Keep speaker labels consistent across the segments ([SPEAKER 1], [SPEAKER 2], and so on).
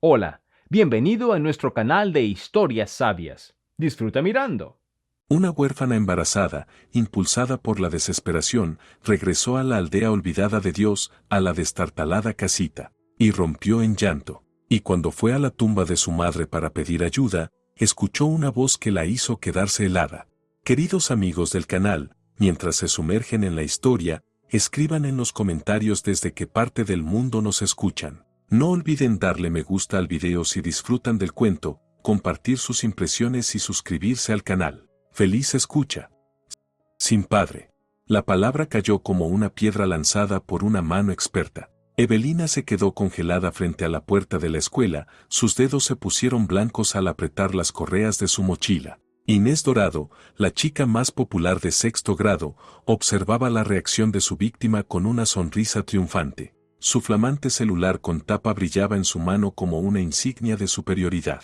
[SPEAKER 1] Hola, bienvenido a nuestro canal de historias sabias. Disfruta mirando.
[SPEAKER 2] Una huérfana embarazada, impulsada por la desesperación, regresó a la aldea olvidada de Dios, a la destartalada casita, y rompió en llanto. Y cuando fue a la tumba de su madre para pedir ayuda, escuchó una voz que la hizo quedarse helada. Queridos amigos del canal, mientras se sumergen en la historia, escriban en los comentarios desde qué parte del mundo nos escuchan. No olviden darle me gusta al video si disfrutan del cuento, compartir sus impresiones y suscribirse al canal. Feliz escucha. Sin padre. La palabra cayó como una piedra lanzada por una mano experta. Evelina se quedó congelada frente a la puerta de la escuela, sus dedos se pusieron blancos al apretar las correas de su mochila. Inés Dorado, la chica más popular de sexto grado, observaba la reacción de su víctima con una sonrisa triunfante. Su flamante celular con tapa brillaba en su mano como una insignia de superioridad.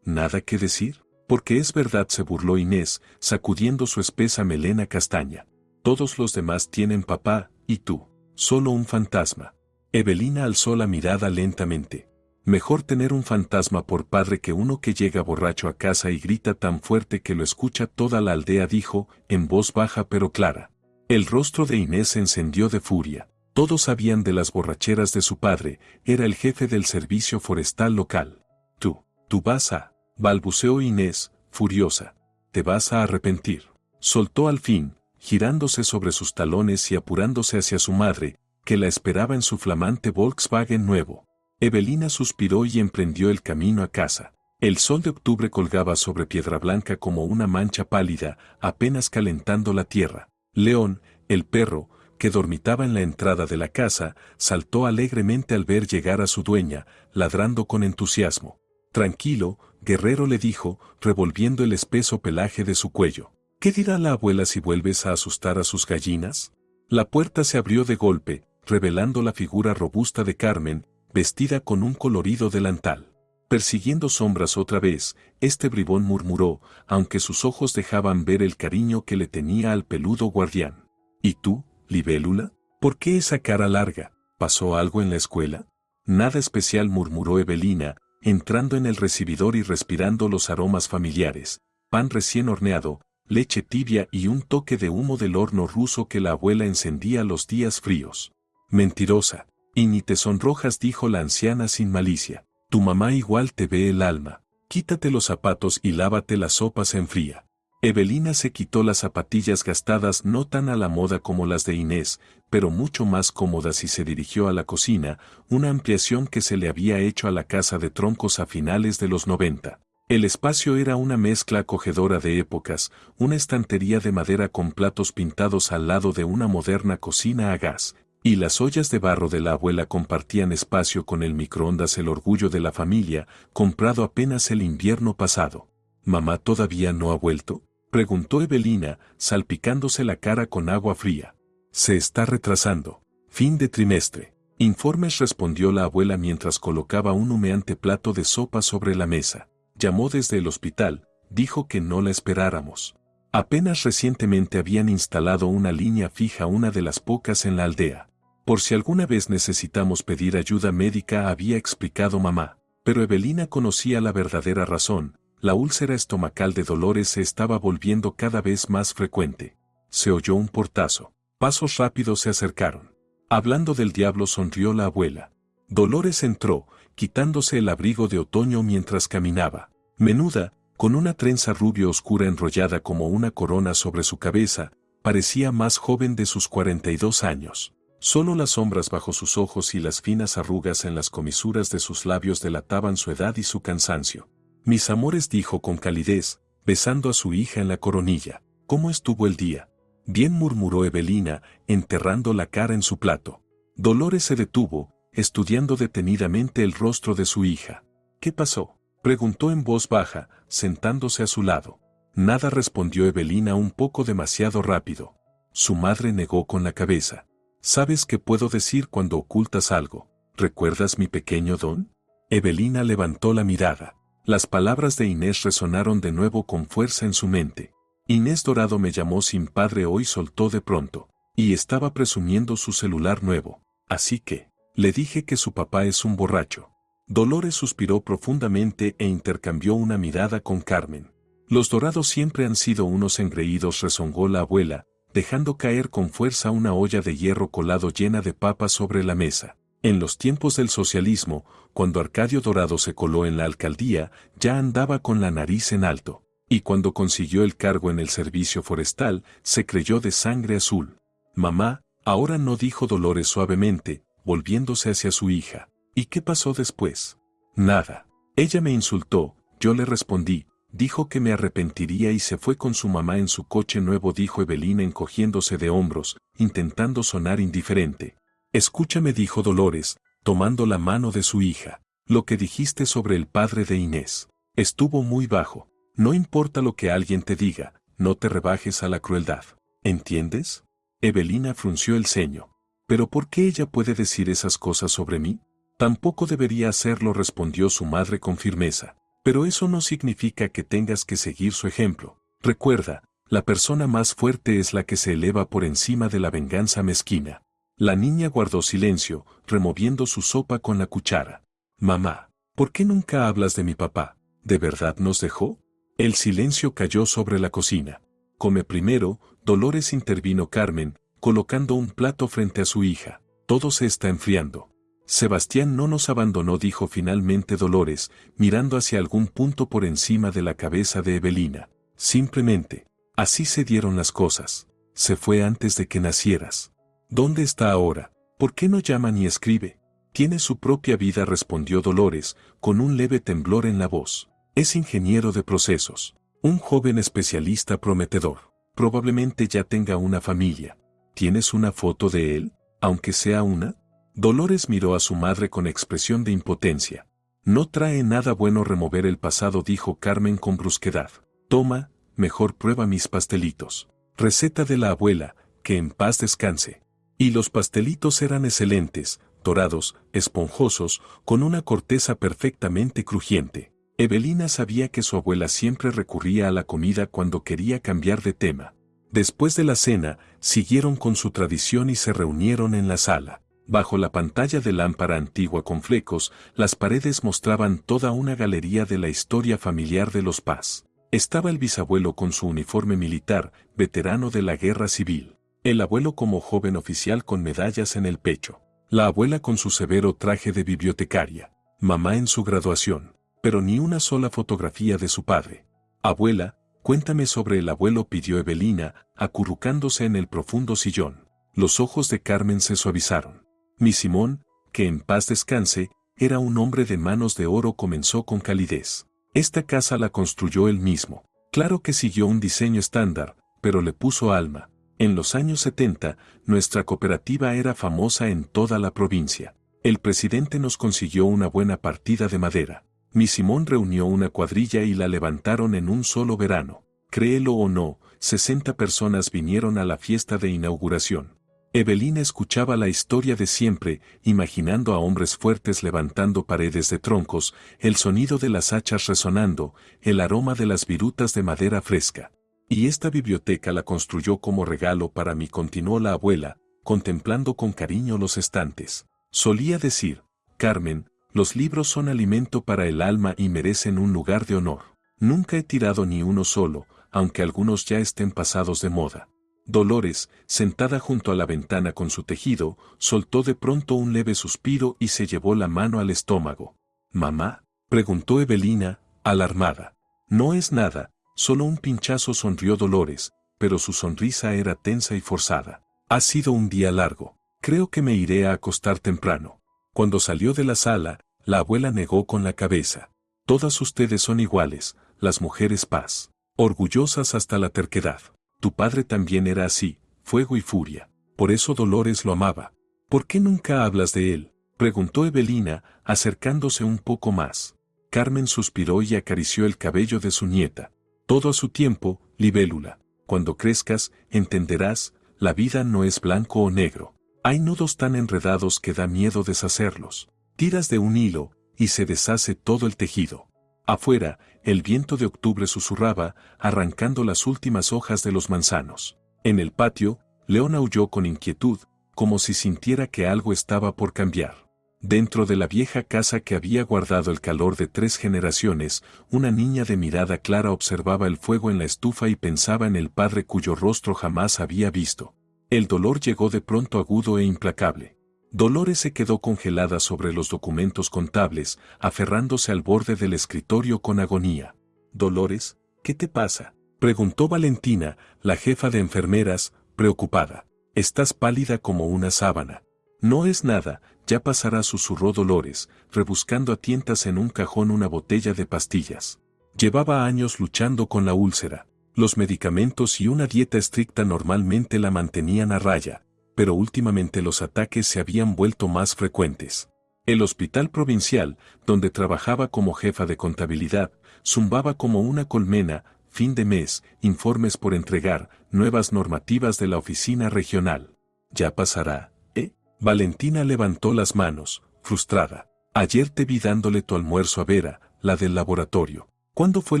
[SPEAKER 2] ¿Nada que decir? Porque es verdad, se burló Inés, sacudiendo su espesa melena castaña. Todos los demás tienen papá, y tú, solo un fantasma. Evelina alzó la mirada lentamente. Mejor tener un fantasma por padre que uno que llega borracho a casa y grita tan fuerte que lo escucha toda la aldea, dijo, en voz baja pero clara. El rostro de Inés se encendió de furia. Todos sabían de las borracheras de su padre, era el jefe del servicio forestal local. Tú vas a... balbuceó Inés, furiosa. Te vas a arrepentir. Soltó al fin, girándose sobre sus talones y apurándose hacia su madre, que la esperaba en su flamante Volkswagen nuevo. Evelina suspiró y emprendió el camino a casa. El sol de octubre colgaba sobre piedra blanca como una mancha pálida, apenas calentando la tierra. León, el perro, que dormitaba en la entrada de la casa, saltó alegremente al ver llegar a su dueña, ladrando con entusiasmo. Tranquilo, guerrero, le dijo, revolviendo el espeso pelaje de su cuello. ¿Qué dirá la abuela si vuelves a asustar a sus gallinas? La puerta se abrió de golpe, revelando la figura robusta de Carmen, vestida con un colorido delantal. Persiguiendo sombras otra vez, este bribón murmuró, aunque sus ojos dejaban ver el cariño que le tenía al peludo guardián. ¿Y tú, libélula? ¿Por qué esa cara larga? ¿Pasó algo en la escuela? Nada especial, murmuró Evelina, entrando en el recibidor y respirando los aromas familiares, pan recién horneado, leche tibia y un toque de humo del horno ruso que la abuela encendía los días fríos. Mentirosa, y ni te sonrojas, dijo la anciana sin malicia. Tu mamá igual te ve el alma. Quítate los zapatos y lávate las sopas en fría. Evelina se quitó las zapatillas gastadas, no tan a la moda como las de Inés, pero mucho más cómodas, y se dirigió a la cocina, una ampliación que se le había hecho a la casa de troncos a finales de los 90. El espacio era una mezcla acogedora de épocas, una estantería de madera con platos pintados al lado de una moderna cocina a gas, y las ollas de barro de la abuela compartían espacio con el microondas, el orgullo de la familia, comprado apenas el invierno pasado. ¿Mamá todavía no ha vuelto?, preguntó Evelina, salpicándose la cara con agua fría. Se está retrasando. Fin de trimestre. Informes, respondió la abuela mientras colocaba un humeante plato de sopa sobre la mesa. Llamó desde el hospital, dijo que no la esperáramos. Apenas recientemente habían instalado una línea fija, una de las pocas en la aldea. Por si alguna vez necesitamos pedir ayuda médica, había explicado mamá. Pero Evelina conocía la verdadera razón. La úlcera estomacal de Dolores se estaba volviendo cada vez más frecuente. Se oyó un portazo. Pasos rápidos se acercaron. Hablando del diablo, sonrió la abuela. Dolores entró, quitándose el abrigo de otoño mientras caminaba. Menuda, con una trenza rubia oscura enrollada como una corona sobre su cabeza, parecía más joven de sus 42 años. Solo las sombras bajo sus ojos y las finas arrugas en las comisuras de sus labios delataban su edad y su cansancio. Mis amores, dijo con calidez, besando a su hija en la coronilla. ¿Cómo estuvo el día? Bien, murmuró Evelina, enterrando la cara en su plato. Dolores se detuvo, estudiando detenidamente el rostro de su hija. ¿Qué pasó?, preguntó en voz baja, sentándose a su lado. Nada, respondió Evelina un poco demasiado rápido. Su madre negó con la cabeza. ¿Sabes qué puedo decir cuando ocultas algo? ¿Recuerdas mi pequeño Don? Evelina levantó la mirada. Las palabras de Inés resonaron de nuevo con fuerza en su mente. Inés Dorado me llamó sin padre hoy, soltó de pronto, y estaba presumiendo su celular nuevo. Así que, le dije que su papá es un borracho. Dolores suspiró profundamente e intercambió una mirada con Carmen. Los dorados siempre han sido unos engreídos, rezongó la abuela, dejando caer con fuerza una olla de hierro colado llena de papas sobre la mesa. En los tiempos del socialismo, cuando Arcadio Dorado se coló en la alcaldía, ya andaba con la nariz en alto. Y cuando consiguió el cargo en el servicio forestal, se creyó de sangre azul. Mamá, ahora no, dijo Dolores suavemente, volviéndose hacia su hija. ¿Y qué pasó después? Nada. Ella me insultó, yo le respondí, dijo que me arrepentiría y se fue con su mamá en su coche nuevo, dijo Evelina encogiéndose de hombros, intentando sonar indiferente. Escúchame, dijo Dolores, tomando la mano de su hija. Lo que dijiste sobre el padre de Inés estuvo muy bajo. No importa lo que alguien te diga, no te rebajes a la crueldad. ¿Entiendes? Evelina frunció el ceño. ¿Pero por qué ella puede decir esas cosas sobre mí? Tampoco debería hacerlo, respondió su madre con firmeza. Pero eso no significa que tengas que seguir su ejemplo. Recuerda, la persona más fuerte es la que se eleva por encima de la venganza mezquina. La niña guardó silencio, removiendo su sopa con la cuchara. Mamá, ¿por qué nunca hablas de mi papá? ¿De verdad nos dejó? El silencio cayó sobre la cocina. Come primero, Dolores, intervino Carmen, colocando un plato frente a su hija. Todo se está enfriando. Sebastián no nos abandonó, dijo finalmente Dolores, mirando hacia algún punto por encima de la cabeza de Evelina. Simplemente, así se dieron las cosas. Se fue antes de que nacieras. ¿Dónde está ahora? ¿Por qué no llama ni escribe? Tiene su propia vida, respondió Dolores, con un leve temblor en la voz. Es ingeniero de procesos. Un joven especialista prometedor. Probablemente ya tenga una familia. ¿Tienes una foto de él? Aunque sea una. Dolores miró a su madre con expresión de impotencia. No trae nada bueno remover el pasado, dijo Carmen con brusquedad. Toma, mejor prueba mis pastelitos. Receta de la abuela, que en paz descanse. Y los pastelitos eran excelentes, dorados, esponjosos, con una corteza perfectamente crujiente. Evelina sabía que su abuela siempre recurría a la comida cuando quería cambiar de tema. Después de la cena, siguieron con su tradición y se reunieron en la sala. Bajo la pantalla de lámpara antigua con flecos, las paredes mostraban toda una galería de la historia familiar de los Paz. Estaba el bisabuelo con su uniforme militar, veterano de la guerra civil. El abuelo como joven oficial con medallas en el pecho. La abuela con su severo traje de bibliotecaria. Mamá en su graduación. Pero ni una sola fotografía de su padre. Abuela, cuéntame sobre el abuelo, pidió Evelina, acurrucándose en el profundo sillón. Los ojos de Carmen se suavizaron. Mi Simón, que en paz descanse, era un hombre de manos de oro, comenzó con calidez. Esta casa la construyó él mismo. Claro que siguió un diseño estándar, pero le puso alma. En los años 70, nuestra cooperativa era famosa en toda la provincia. El presidente nos consiguió una buena partida de madera. Mi Simón reunió una cuadrilla y la levantaron en un solo verano. Créelo o no, 60 personas vinieron a la fiesta de inauguración. Evelina escuchaba la historia de siempre, imaginando a hombres fuertes levantando paredes de troncos, el sonido de las hachas resonando, el aroma de las virutas de madera fresca. Y esta biblioteca la construyó como regalo para mí, continuó la abuela, contemplando con cariño los estantes. Solía decir, Carmen, los libros son alimento para el alma y merecen un lugar de honor. Nunca he tirado ni uno solo, aunque algunos ya estén pasados de moda. Dolores, sentada junto a la ventana con su tejido, soltó de pronto un leve suspiro y se llevó la mano al estómago. ¿Mamá?, preguntó Evelina, alarmada. No es nada, solo un pinchazo, sonrió Dolores, pero su sonrisa era tensa y forzada. Ha sido un día largo. Creo que me iré a acostar temprano. Cuando salió de la sala, la abuela negó con la cabeza. Todas ustedes son iguales, las mujeres Paz. Orgullosas hasta la terquedad. Tu padre también era así, fuego y furia. Por eso Dolores lo amaba. ¿Por qué nunca hablas de él?, preguntó Evelina, acercándose un poco más. Carmen suspiró y acarició el cabello de su nieta. Todo a su tiempo, libélula. Cuando crezcas, entenderás, la vida no es blanco o negro. Hay nudos tan enredados que da miedo deshacerlos. Tiras de un hilo, y se deshace todo el tejido. Afuera, el viento de octubre susurraba, arrancando las últimas hojas de los manzanos. En el patio, León aulló con inquietud, como si sintiera que algo estaba por cambiar. Dentro de la vieja casa que había guardado el calor de 3 generaciones, una niña de mirada clara observaba el fuego en la estufa y pensaba en el padre cuyo rostro jamás había visto. El dolor llegó de pronto agudo e implacable. Dolores se quedó congelada sobre los documentos contables, aferrándose al borde del escritorio con agonía. «Dolores, ¿qué te pasa?», preguntó Valentina, la jefa de enfermeras, preocupada. «Estás pálida como una sábana». «No es nada, ya pasará», susurró Dolores, rebuscando a tientas en un cajón una botella de pastillas. Llevaba años luchando con la úlcera. Los medicamentos y una dieta estricta normalmente la mantenían a raya, pero últimamente los ataques se habían vuelto más frecuentes. El hospital provincial, donde trabajaba como jefa de contabilidad, zumbaba como una colmena: fin de mes, informes por entregar, nuevas normativas de la oficina regional. «Ya pasará, ¿eh?». Valentina levantó las manos, frustrada. «Ayer te vi dándole tu almuerzo a Vera, la del laboratorio. ¿Cuándo fue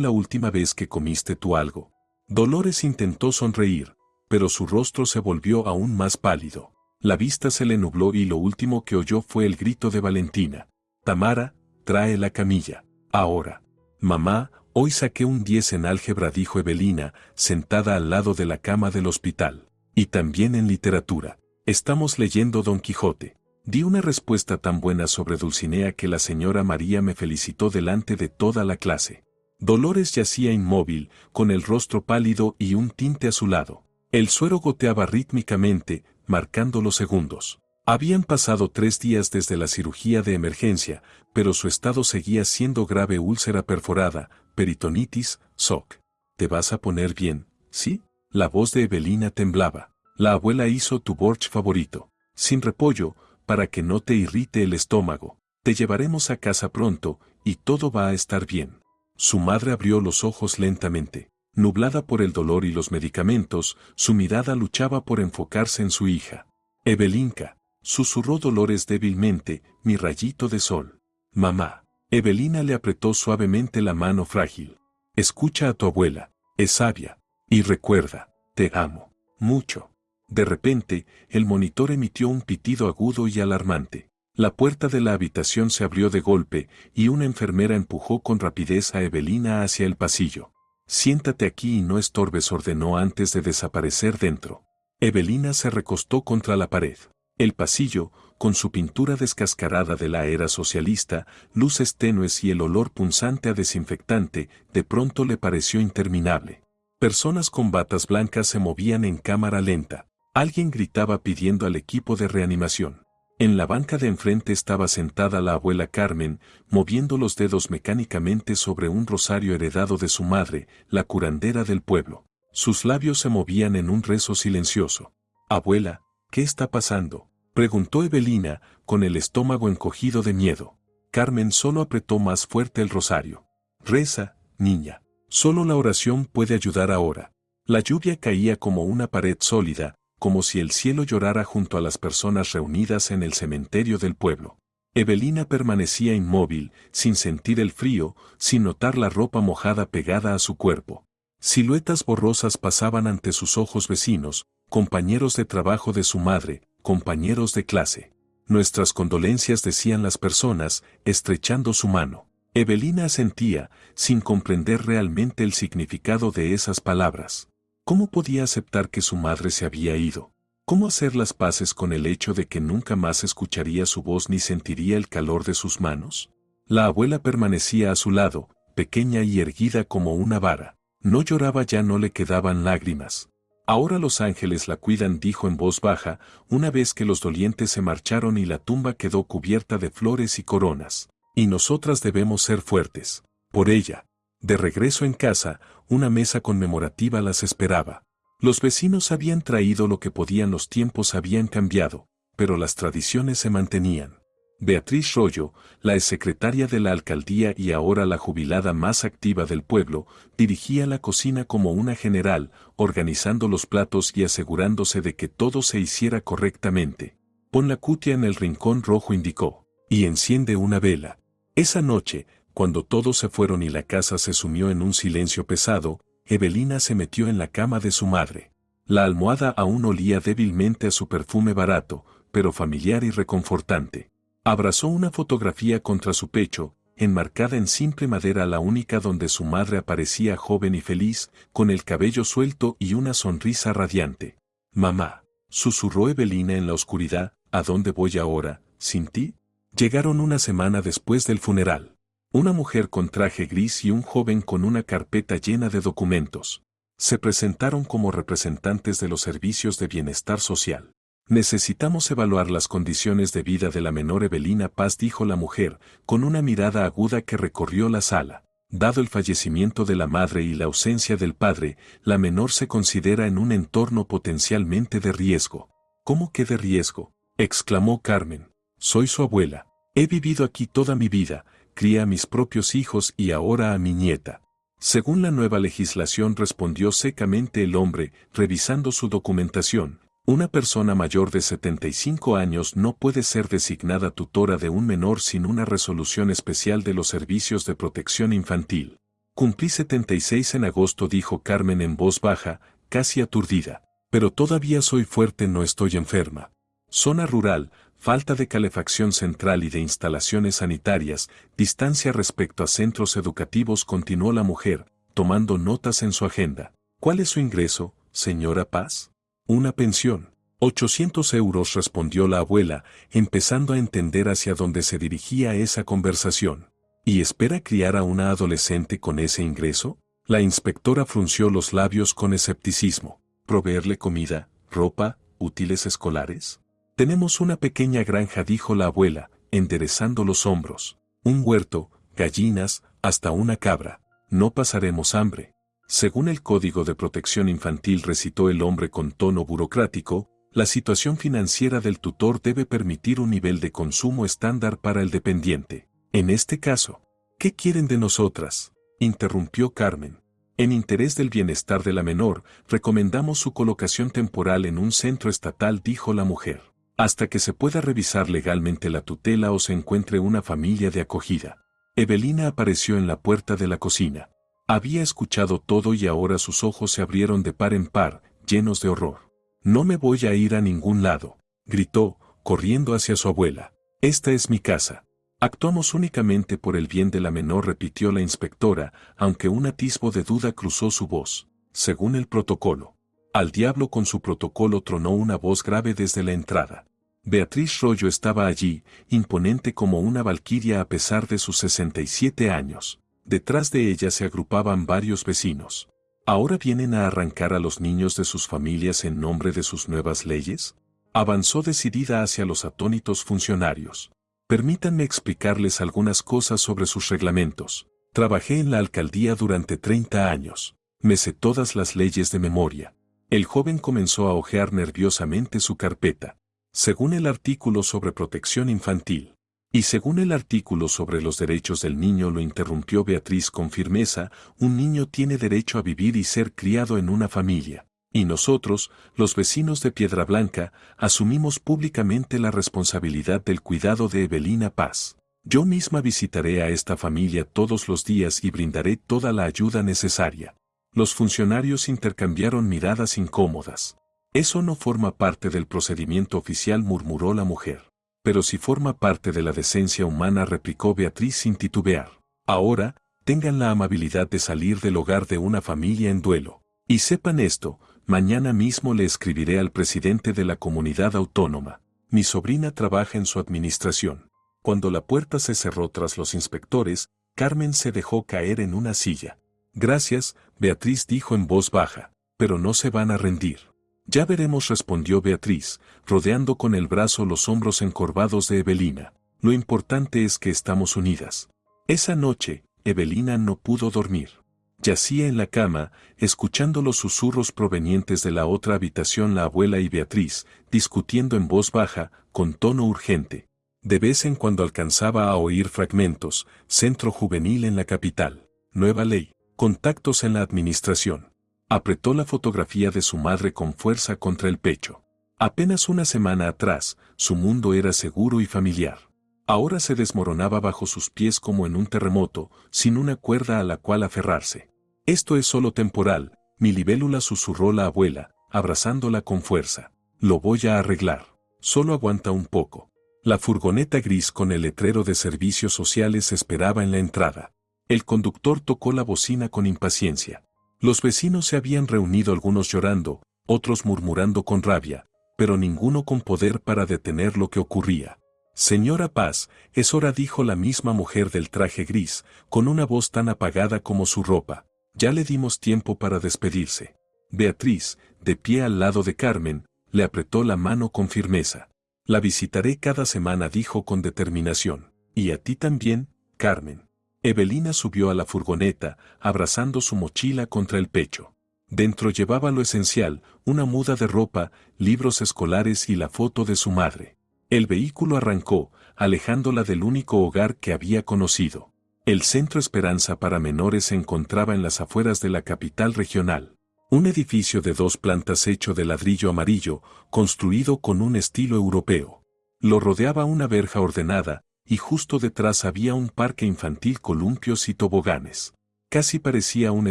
[SPEAKER 2] la última vez que comiste tú algo?». Dolores intentó sonreír, pero su rostro se volvió aún más pálido. La vista se le nubló y lo último que oyó fue el grito de Valentina. «Tamara, trae la camilla, ahora». «Mamá, hoy saqué un 10 en álgebra», dijo Evelina, sentada al lado de la cama del hospital. «Y también en literatura. Estamos leyendo Don Quijote». Di una respuesta tan buena sobre Dulcinea que la señora María me felicitó delante de toda la clase. Dolores yacía inmóvil, con el rostro pálido y un tinte azulado. El suero goteaba rítmicamente, marcando los segundos. Habían pasado 3 días desde la cirugía de emergencia, pero su estado seguía siendo grave: úlcera perforada, peritonitis, SOC. «¿Te vas a poner bien, sí?». La voz de Evelina temblaba. «La abuela hizo tu borsch favorito, sin repollo, para que no te irrite el estómago. Te llevaremos a casa pronto, y todo va a estar bien». Su madre abrió los ojos lentamente. Nublada por el dolor y los medicamentos, su mirada luchaba por enfocarse en su hija. «Evelinka», susurró Dolores débilmente, «mi rayito de sol». «Mamá». Evelina le apretó suavemente la mano frágil. «Escucha a tu abuela, es sabia. Y recuerda, te amo mucho». De repente, el monitor emitió un pitido agudo y alarmante. La puerta de la habitación se abrió de golpe, y una enfermera empujó con rapidez a Evelina hacia el pasillo. «Siéntate aquí y no estorbes», ordenó antes de desaparecer dentro. Evelina se recostó contra la pared. El pasillo, con su pintura descascarada de la era socialista, luces tenues y el olor punzante a desinfectante, de pronto le pareció interminable. Personas con batas blancas se movían en cámara lenta. Alguien gritaba pidiendo al equipo de reanimación. En la banca de enfrente estaba sentada la abuela Carmen, moviendo los dedos mecánicamente sobre un rosario heredado de su madre, la curandera del pueblo. Sus labios se movían en un rezo silencioso. «Abuela, ¿qué está pasando?», preguntó Evelina, con el estómago encogido de miedo. Carmen solo apretó más fuerte el rosario. «Reza, niña. Solo la oración puede ayudar ahora». La lluvia caía como una pared sólida, como si el cielo llorara junto a las personas reunidas en el cementerio del pueblo. Evelina permanecía inmóvil, sin sentir el frío, sin notar la ropa mojada pegada a su cuerpo. Siluetas borrosas pasaban ante sus ojos: vecinos, compañeros de trabajo de su madre, compañeros de clase. «Nuestras condolencias», decían las personas, estrechando su mano. Evelina asentía, sin comprender realmente el significado de esas palabras. ¿Cómo podía aceptar que su madre se había ido? ¿Cómo hacer las paces con el hecho de que nunca más escucharía su voz ni sentiría el calor de sus manos? La abuela permanecía a su lado, pequeña y erguida como una vara. No lloraba ya, no le quedaban lágrimas. «Ahora los ángeles la cuidan», dijo en voz baja, una vez que los dolientes se marcharon y la tumba quedó cubierta de flores y coronas. «Y nosotras debemos ser fuertes por ella». De regreso en casa, una mesa conmemorativa las esperaba. Los vecinos habían traído lo que podían, los tiempos habían cambiado, pero las tradiciones se mantenían. Beatriz Rollo, la exsecretaria de la alcaldía y ahora la jubilada más activa del pueblo, dirigía la cocina como una general, organizando los platos y asegurándose de que todo se hiciera correctamente. «Pon la cutia en el rincón rojo», indicó, «y enciende una vela». Esa noche, cuando todos se fueron y la casa se sumió en un silencio pesado, Evelina se metió en la cama de su madre. La almohada aún olía débilmente a su perfume barato, pero familiar y reconfortante. Abrazó una fotografía contra su pecho, enmarcada en simple madera, la única donde su madre aparecía joven y feliz, con el cabello suelto y una sonrisa radiante. Mamá, susurró Evelina en la oscuridad, ¿a dónde voy ahora, sin ti? Llegaron una semana después del funeral. Una mujer con traje gris y un joven con una carpeta llena de documentos. Se presentaron como representantes de los servicios de bienestar social. Necesitamos evaluar las condiciones de vida de la menor Evelina Paz, dijo la mujer, con una mirada aguda que recorrió la sala. Dado el fallecimiento de la madre y la ausencia del padre, la menor se considera en un entorno potencialmente de riesgo. ¿Cómo que de riesgo?, exclamó Carmen. Soy su abuela. He vivido aquí toda mi vida, crié a mis propios hijos y ahora a mi nieta. Según la nueva legislación, respondió secamente el hombre, revisando su documentación. Una persona mayor de 75 años no puede ser designada tutora de un menor sin una resolución especial de los servicios de protección infantil. Cumplí 76 en agosto, dijo Carmen en voz baja, casi aturdida. Pero todavía soy fuerte, no estoy enferma. Zona rural, falta de calefacción central y de instalaciones sanitarias, distancia respecto a centros educativos, continuó la mujer, tomando notas en su agenda. ¿Cuál es su ingreso, señora Paz? Una pensión. 800 euros, respondió la abuela, empezando a entender hacia dónde se dirigía esa conversación. ¿Y espera criar a una adolescente con ese ingreso? La inspectora frunció los labios con escepticismo. ¿Proveerle comida, ropa, útiles escolares? Tenemos una pequeña granja, dijo la abuela, enderezando los hombros. Un huerto, gallinas, hasta una cabra. No pasaremos hambre. Según el Código de Protección Infantil, recitó el hombre con tono burocrático, la situación financiera del tutor debe permitir un nivel de consumo estándar para el dependiente. En este caso, ¿qué quieren de nosotras?, interrumpió Carmen. En interés del bienestar de la menor, recomendamos su colocación temporal en un centro estatal, dijo la mujer, hasta que se pueda revisar legalmente la tutela o se encuentre una familia de acogida. Evelina apareció en la puerta de la cocina. Había escuchado todo y ahora sus ojos se abrieron de par en par, llenos de horror. No me voy a ir a ningún lado, gritó, corriendo hacia su abuela. Esta es mi casa. Actuamos únicamente por el bien de la menor, repitió la inspectora, aunque un atisbo de duda cruzó su voz. Según el protocolo. Al diablo con su protocolo, tronó una voz grave desde la entrada. Beatriz Rollo estaba allí, imponente como una valquiria a pesar de sus 67 años. Detrás de ella se agrupaban varios vecinos. ¿Ahora vienen a arrancar a los niños de sus familias en nombre de sus nuevas leyes? Avanzó decidida hacia los atónitos funcionarios. Permítanme explicarles algunas cosas sobre sus reglamentos. Trabajé en la alcaldía durante 30 años. Me sé todas las leyes de memoria. El joven comenzó a hojear nerviosamente su carpeta. Según el artículo sobre protección infantil. Y según el artículo sobre los derechos del niño, lo interrumpió Beatriz con firmeza, un niño tiene derecho a vivir y ser criado en una familia. Y nosotros, los vecinos de Piedra Blanca, asumimos públicamente la responsabilidad del cuidado de Evelina Paz. Yo misma visitaré a esta familia todos los días y brindaré toda la ayuda necesaria. Los funcionarios intercambiaron miradas incómodas. Eso no forma parte del procedimiento oficial, murmuró la mujer. Pero si forma parte de la decencia humana, replicó Beatriz sin titubear. Ahora, tengan la amabilidad de salir del hogar de una familia en duelo. Y sepan esto, mañana mismo le escribiré al presidente de la comunidad autónoma. Mi sobrina trabaja en su administración. Cuando la puerta se cerró tras los inspectores, Carmen se dejó caer en una silla. Gracias, Beatriz, dijo en voz baja, pero no se van a rendir. Ya veremos, respondió Beatriz, rodeando con el brazo los hombros encorvados de Evelina. Lo importante es que estamos unidas. Esa noche, Evelina no pudo dormir. Yacía en la cama, escuchando los susurros provenientes de la otra habitación, la abuela y Beatriz, discutiendo en voz baja, con tono urgente. De vez en cuando alcanzaba a oír fragmentos: centro juvenil en la capital, nueva ley, contactos en la administración. Apretó la fotografía de su madre con fuerza contra el pecho. Apenas una semana atrás, su mundo era seguro y familiar. Ahora se desmoronaba bajo sus pies como en un terremoto, sin una cuerda a la cual aferrarse. Esto es solo temporal, mi libélula, susurró la abuela, abrazándola con fuerza. Lo voy a arreglar. Solo aguanta un poco. La furgoneta gris con el letrero de servicios sociales esperaba en la entrada. El conductor tocó la bocina con impaciencia. Los vecinos se habían reunido, algunos llorando, otros murmurando con rabia, pero ninguno con poder para detener lo que ocurría. Señora Paz, es hora, dijo la misma mujer del traje gris, con una voz tan apagada como su ropa. Ya le dimos tiempo para despedirse. Beatriz, de pie al lado de Carmen, le apretó la mano con firmeza. La visitaré cada semana, dijo con determinación. Y a ti también, Carmen. Evelina subió a la furgoneta, abrazando su mochila contra el pecho. Dentro llevaba lo esencial, una muda de ropa, libros escolares y la foto de su madre. El vehículo arrancó, alejándola del único hogar que había conocido. El Centro Esperanza para Menores se encontraba en las afueras de la capital regional. Un edificio de 2 plantas hecho de ladrillo amarillo, construido con un estilo europeo. Lo rodeaba una verja ordenada, y justo detrás había un parque infantil, columpios y toboganes. Casi parecía una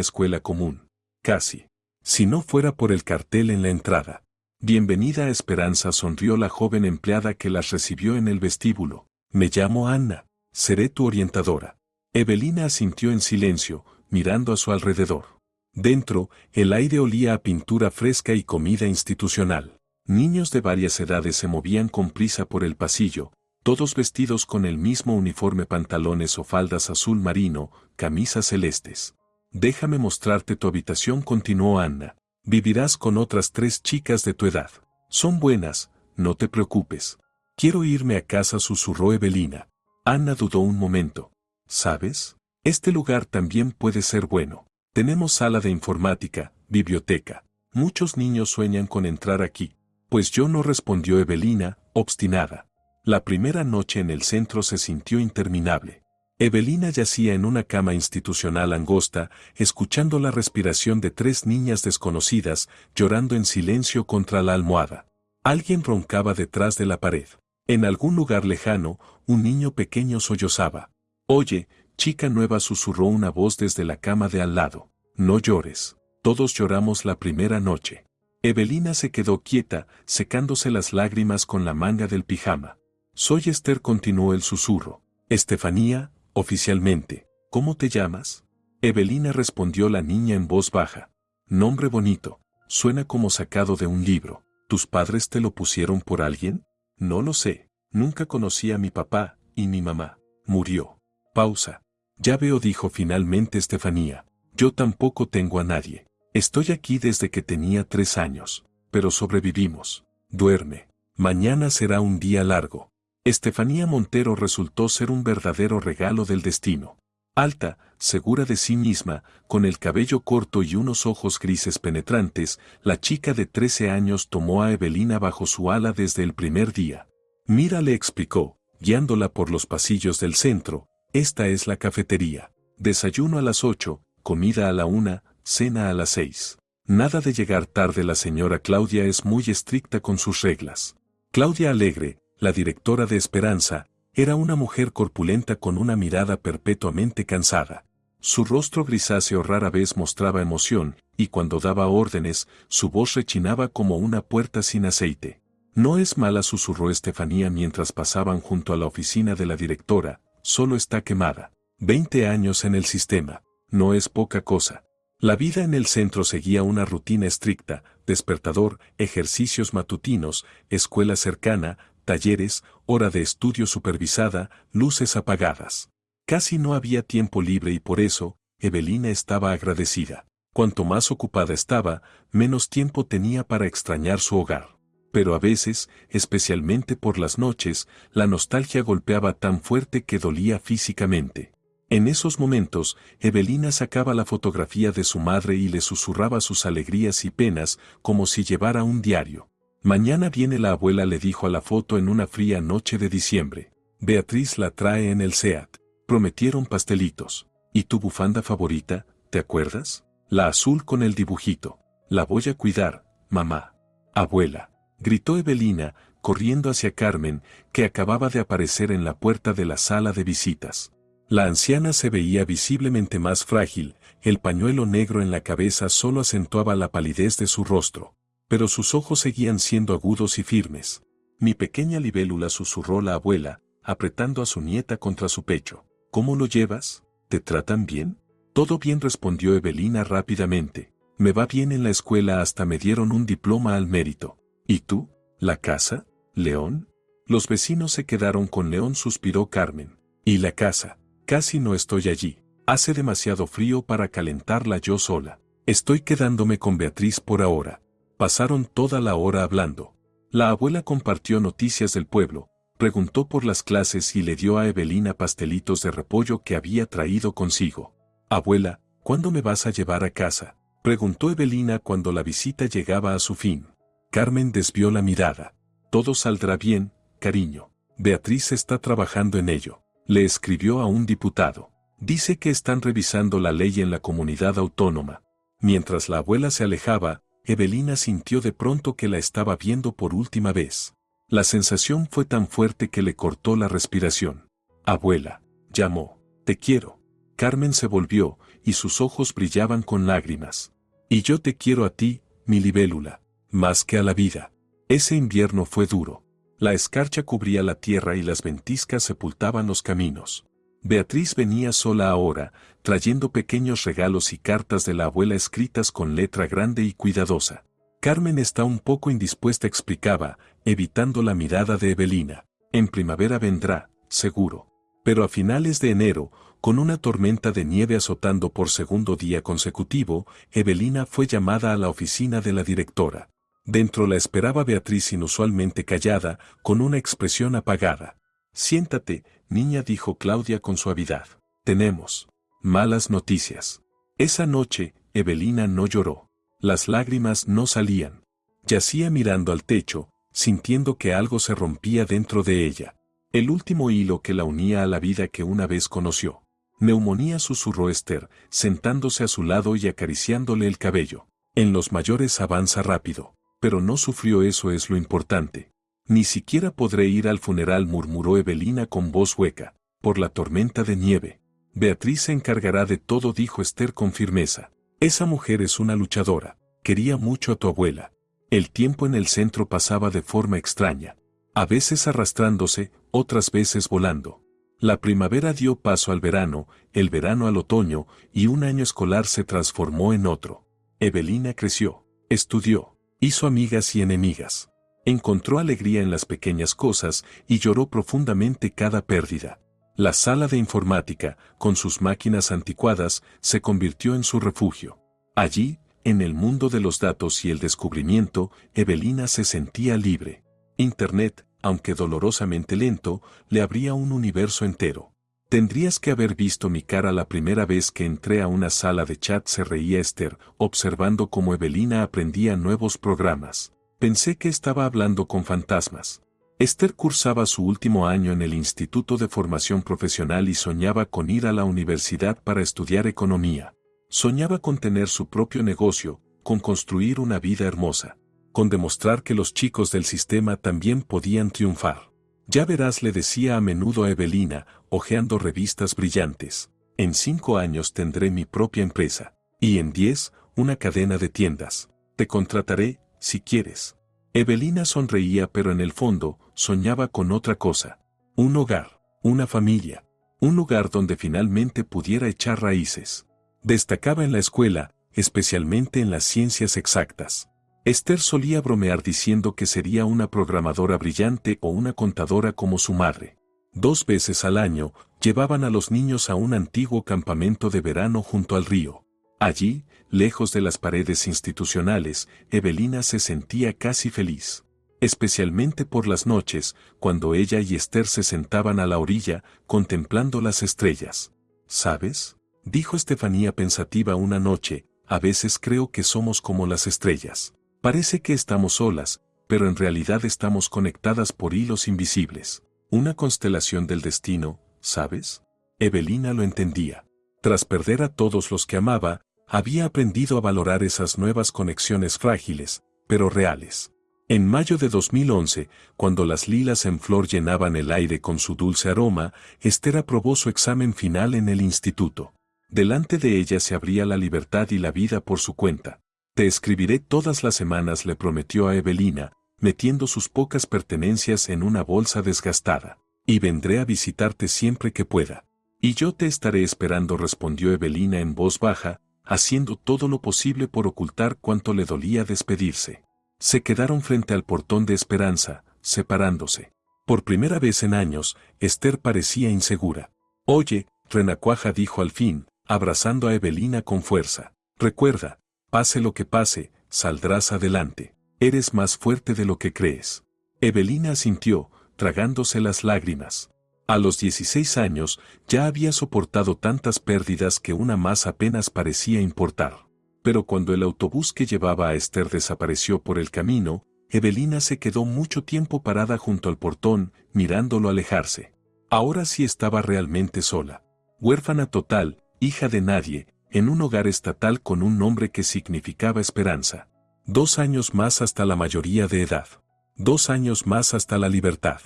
[SPEAKER 2] escuela común. Casi. Si no fuera por el cartel en la entrada. Bienvenida a Esperanza, sonrió la joven empleada que las recibió en el vestíbulo. Me llamo Anna. Seré tu orientadora. Evelina asintió en silencio, mirando a su alrededor. Dentro, el aire olía a pintura fresca y comida institucional. Niños de varias edades se movían con prisa por el pasillo, todos vestidos con el mismo uniforme, pantalones o faldas azul marino, camisas celestes. Déjame mostrarte tu habitación, continuó Anna. Vivirás con otras 3 chicas de tu edad. Son buenas, no te preocupes. Quiero irme a casa, susurró Evelina. Anna dudó un momento. ¿Sabes? Este lugar también puede ser bueno. Tenemos sala de informática, biblioteca. Muchos niños sueñan con entrar aquí. Pues yo no, respondió Evelina, obstinada. La primera noche en el centro se sintió interminable. Evelina yacía en una cama institucional angosta, escuchando la respiración de 3 niñas desconocidas, llorando en silencio contra la almohada. Alguien roncaba detrás de la pared. En algún lugar lejano, un niño pequeño sollozaba. Oye, chica nueva, susurró una voz desde la cama de al lado. No llores. Todos lloramos la primera noche. Evelina se quedó quieta, secándose las lágrimas con la manga del pijama. Soy Esther, continuó el susurro. Estefanía, oficialmente. ¿Cómo te llamas? Evelina, respondió la niña en voz baja. Nombre bonito. Suena como sacado de un libro. ¿Tus padres te lo pusieron por alguien? No lo sé. Nunca conocí a mi papá, y mi mamá murió. Pausa. Ya veo, dijo finalmente Estefanía. Yo tampoco tengo a nadie. Estoy aquí desde que tenía 3 años. Pero sobrevivimos. Duerme. Mañana será un día largo. Estefanía Montero resultó ser un verdadero regalo del destino. Alta, segura de sí misma, con el cabello corto y unos ojos grises penetrantes, la chica de 13 años tomó a Evelina bajo su ala desde el primer día. Mira, le explicó, guiándola por los pasillos del centro, esta es la cafetería. Desayuno a las 8, comida a la 1, cena a las 6. Nada de llegar tarde, la señora Claudia es muy estricta con sus reglas. Claudia Alegre, la directora de Esperanza, era una mujer corpulenta con una mirada perpetuamente cansada. Su rostro grisáceo rara vez mostraba emoción, y cuando daba órdenes, su voz rechinaba como una puerta sin aceite. No es mala, susurró Estefanía mientras pasaban junto a la oficina de la directora, solo está quemada. 20 años en el sistema, no es poca cosa. La vida en el centro seguía una rutina estricta, despertador, ejercicios matutinos, escuela cercana, talleres, hora de estudio supervisada, luces apagadas. Casi no había tiempo libre y por eso, Evelina estaba agradecida. Cuanto más ocupada estaba, menos tiempo tenía para extrañar su hogar. Pero a veces, especialmente por las noches, la nostalgia golpeaba tan fuerte que dolía físicamente. En esos momentos, Evelina sacaba la fotografía de su madre y le susurraba sus alegrías y penas, como si llevara un diario. Mañana viene la abuela, le dijo a la foto en una fría noche de diciembre. Beatriz la trae en el SEAT. Prometieron pastelitos. ¿Y tu bufanda favorita, te acuerdas? La azul con el dibujito. La voy a cuidar, mamá. Abuela, gritó Evelina, corriendo hacia Carmen, que acababa de aparecer en la puerta de la sala de visitas. La anciana se veía visiblemente más frágil, el pañuelo negro en la cabeza solo acentuaba la palidez de su rostro, pero sus ojos seguían siendo agudos y firmes. Mi pequeña libélula, susurró la abuela, apretando a su nieta contra su pecho. ¿Cómo lo llevas? ¿Te tratan bien? Todo bien, respondió Evelina rápidamente. Me va bien en la escuela, hasta me dieron un diploma al mérito. ¿Y tú? ¿La casa? ¿León? Los vecinos se quedaron con León, suspiró Carmen. ¿Y la casa? Casi no estoy allí. Hace demasiado frío para calentarla yo sola. Estoy quedándome con Beatriz por ahora. Pasaron toda la hora hablando. La abuela compartió noticias del pueblo, preguntó por las clases y le dio a Evelina pastelitos de repollo que había traído consigo. Abuela, ¿cuándo me vas a llevar a casa?, preguntó Evelina cuando la visita llegaba a su fin. Carmen desvió la mirada. Todo saldrá bien, cariño. Beatriz está trabajando en ello. Le escribió a un diputado. Dice que están revisando la ley en la comunidad autónoma. Mientras la abuela se alejaba, Evelina sintió de pronto que la estaba viendo por última vez. La sensación fue tan fuerte que le cortó la respiración. Abuela, llamó. Te quiero. Carmen se volvió, y sus ojos brillaban con lágrimas. Y yo te quiero a ti, mi libélula, más que a la vida. Ese invierno fue duro. La escarcha cubría la tierra y las ventiscas sepultaban los caminos. Beatriz venía sola ahora, trayendo pequeños regalos y cartas de la abuela escritas con letra grande y cuidadosa. Carmen está un poco indispuesta, explicaba, evitando la mirada de Evelina. En primavera vendrá, seguro. Pero a finales de enero, con una tormenta de nieve azotando por segundo día consecutivo, Evelina fue llamada a la oficina de la directora. Dentro la esperaba Beatriz, inusualmente callada, con una expresión apagada. Siéntate, niña, dijo Claudia con suavidad. Tenemos malas noticias. Esa noche, Evelina no lloró. Las lágrimas no salían. Yacía mirando al techo, sintiendo que algo se rompía dentro de ella. El último hilo que la unía a la vida que una vez conoció. Neumonía, susurró Esther, sentándose a su lado y acariciándole el cabello. En los mayores avanza rápido. Pero no sufrió, eso es lo importante. Ni siquiera podré ir al funeral, murmuró Evelina con voz hueca, por la tormenta de nieve. Beatriz se encargará de todo, dijo Esther con firmeza. Esa mujer es una luchadora. Quería mucho a tu abuela. El tiempo en el centro pasaba de forma extraña. A veces arrastrándose, otras veces volando. La primavera dio paso al verano, el verano al otoño, y un año escolar se transformó en otro. Evelina creció, estudió, hizo amigas y enemigas. Encontró alegría en las pequeñas cosas y lloró profundamente cada pérdida. La sala de informática, con sus máquinas anticuadas, se convirtió en su refugio. Allí, en el mundo de los datos y el descubrimiento, Evelina se sentía libre. Internet, aunque dolorosamente lento, le abría un universo entero. Tendrías que haber visto mi cara la primera vez que entré a una sala de chat, se reía Esther, observando cómo Evelina aprendía nuevos programas. Pensé que estaba hablando con fantasmas. Esther cursaba su último año en el Instituto de Formación Profesional y soñaba con ir a la universidad para estudiar economía. Soñaba con tener su propio negocio, con construir una vida hermosa, con demostrar que los chicos del sistema también podían triunfar. Ya verás, le decía a menudo a Evelina, hojeando revistas brillantes. En 5 años tendré mi propia empresa. Y en 10, una cadena de tiendas. Te contrataré, si quieres. Evelina sonreía, pero en el fondo, soñaba con otra cosa. Un hogar, una familia, un lugar donde finalmente pudiera echar raíces. Destacaba en la escuela, especialmente en las ciencias exactas. Esther solía bromear diciendo que sería una programadora brillante o una contadora como su madre. 2 veces al año, llevaban a los niños a un antiguo campamento de verano junto al río. Allí, lejos de las paredes institucionales, Evelina se sentía casi feliz. Especialmente por las noches, cuando ella y Esther se sentaban a la orilla, contemplando las estrellas. ¿Sabes?, dijo Estefanía pensativa una noche, a veces creo que somos como las estrellas. Parece que estamos solas, pero en realidad estamos conectadas por hilos invisibles. Una constelación del destino, ¿sabes? Evelina lo entendía. Tras perder a todos los que amaba, había aprendido a valorar esas nuevas conexiones frágiles, pero reales. En mayo de 2011, cuando las lilas en flor llenaban el aire con su dulce aroma, Esther aprobó su examen final en el instituto. Delante de ella se abría la libertad y la vida por su cuenta. Te escribiré todas las semanas, le prometió a Evelina, metiendo sus pocas pertenencias en una bolsa desgastada. Y vendré a visitarte siempre que pueda. Y yo te estaré esperando, respondió Evelina en voz baja, haciendo todo lo posible por ocultar cuánto le dolía despedirse. Se quedaron frente al portón de Esperanza, separándose. Por primera vez en años, Esther parecía insegura. Oye, Renacuaja, dijo al fin, abrazando a Evelina con fuerza. Recuerda, pase lo que pase, saldrás adelante. Eres más fuerte de lo que crees. Evelina asintió, tragándose las lágrimas. A los 16 años ya había soportado tantas pérdidas que una más apenas parecía importar. Pero cuando el autobús que llevaba a Esther desapareció por el camino, Evelina se quedó mucho tiempo parada junto al portón, mirándolo alejarse. Ahora sí estaba realmente sola. Huérfana total, hija de nadie, en un hogar estatal con un nombre que significaba esperanza. 2 años más hasta la mayoría de edad. 2 años más hasta la libertad.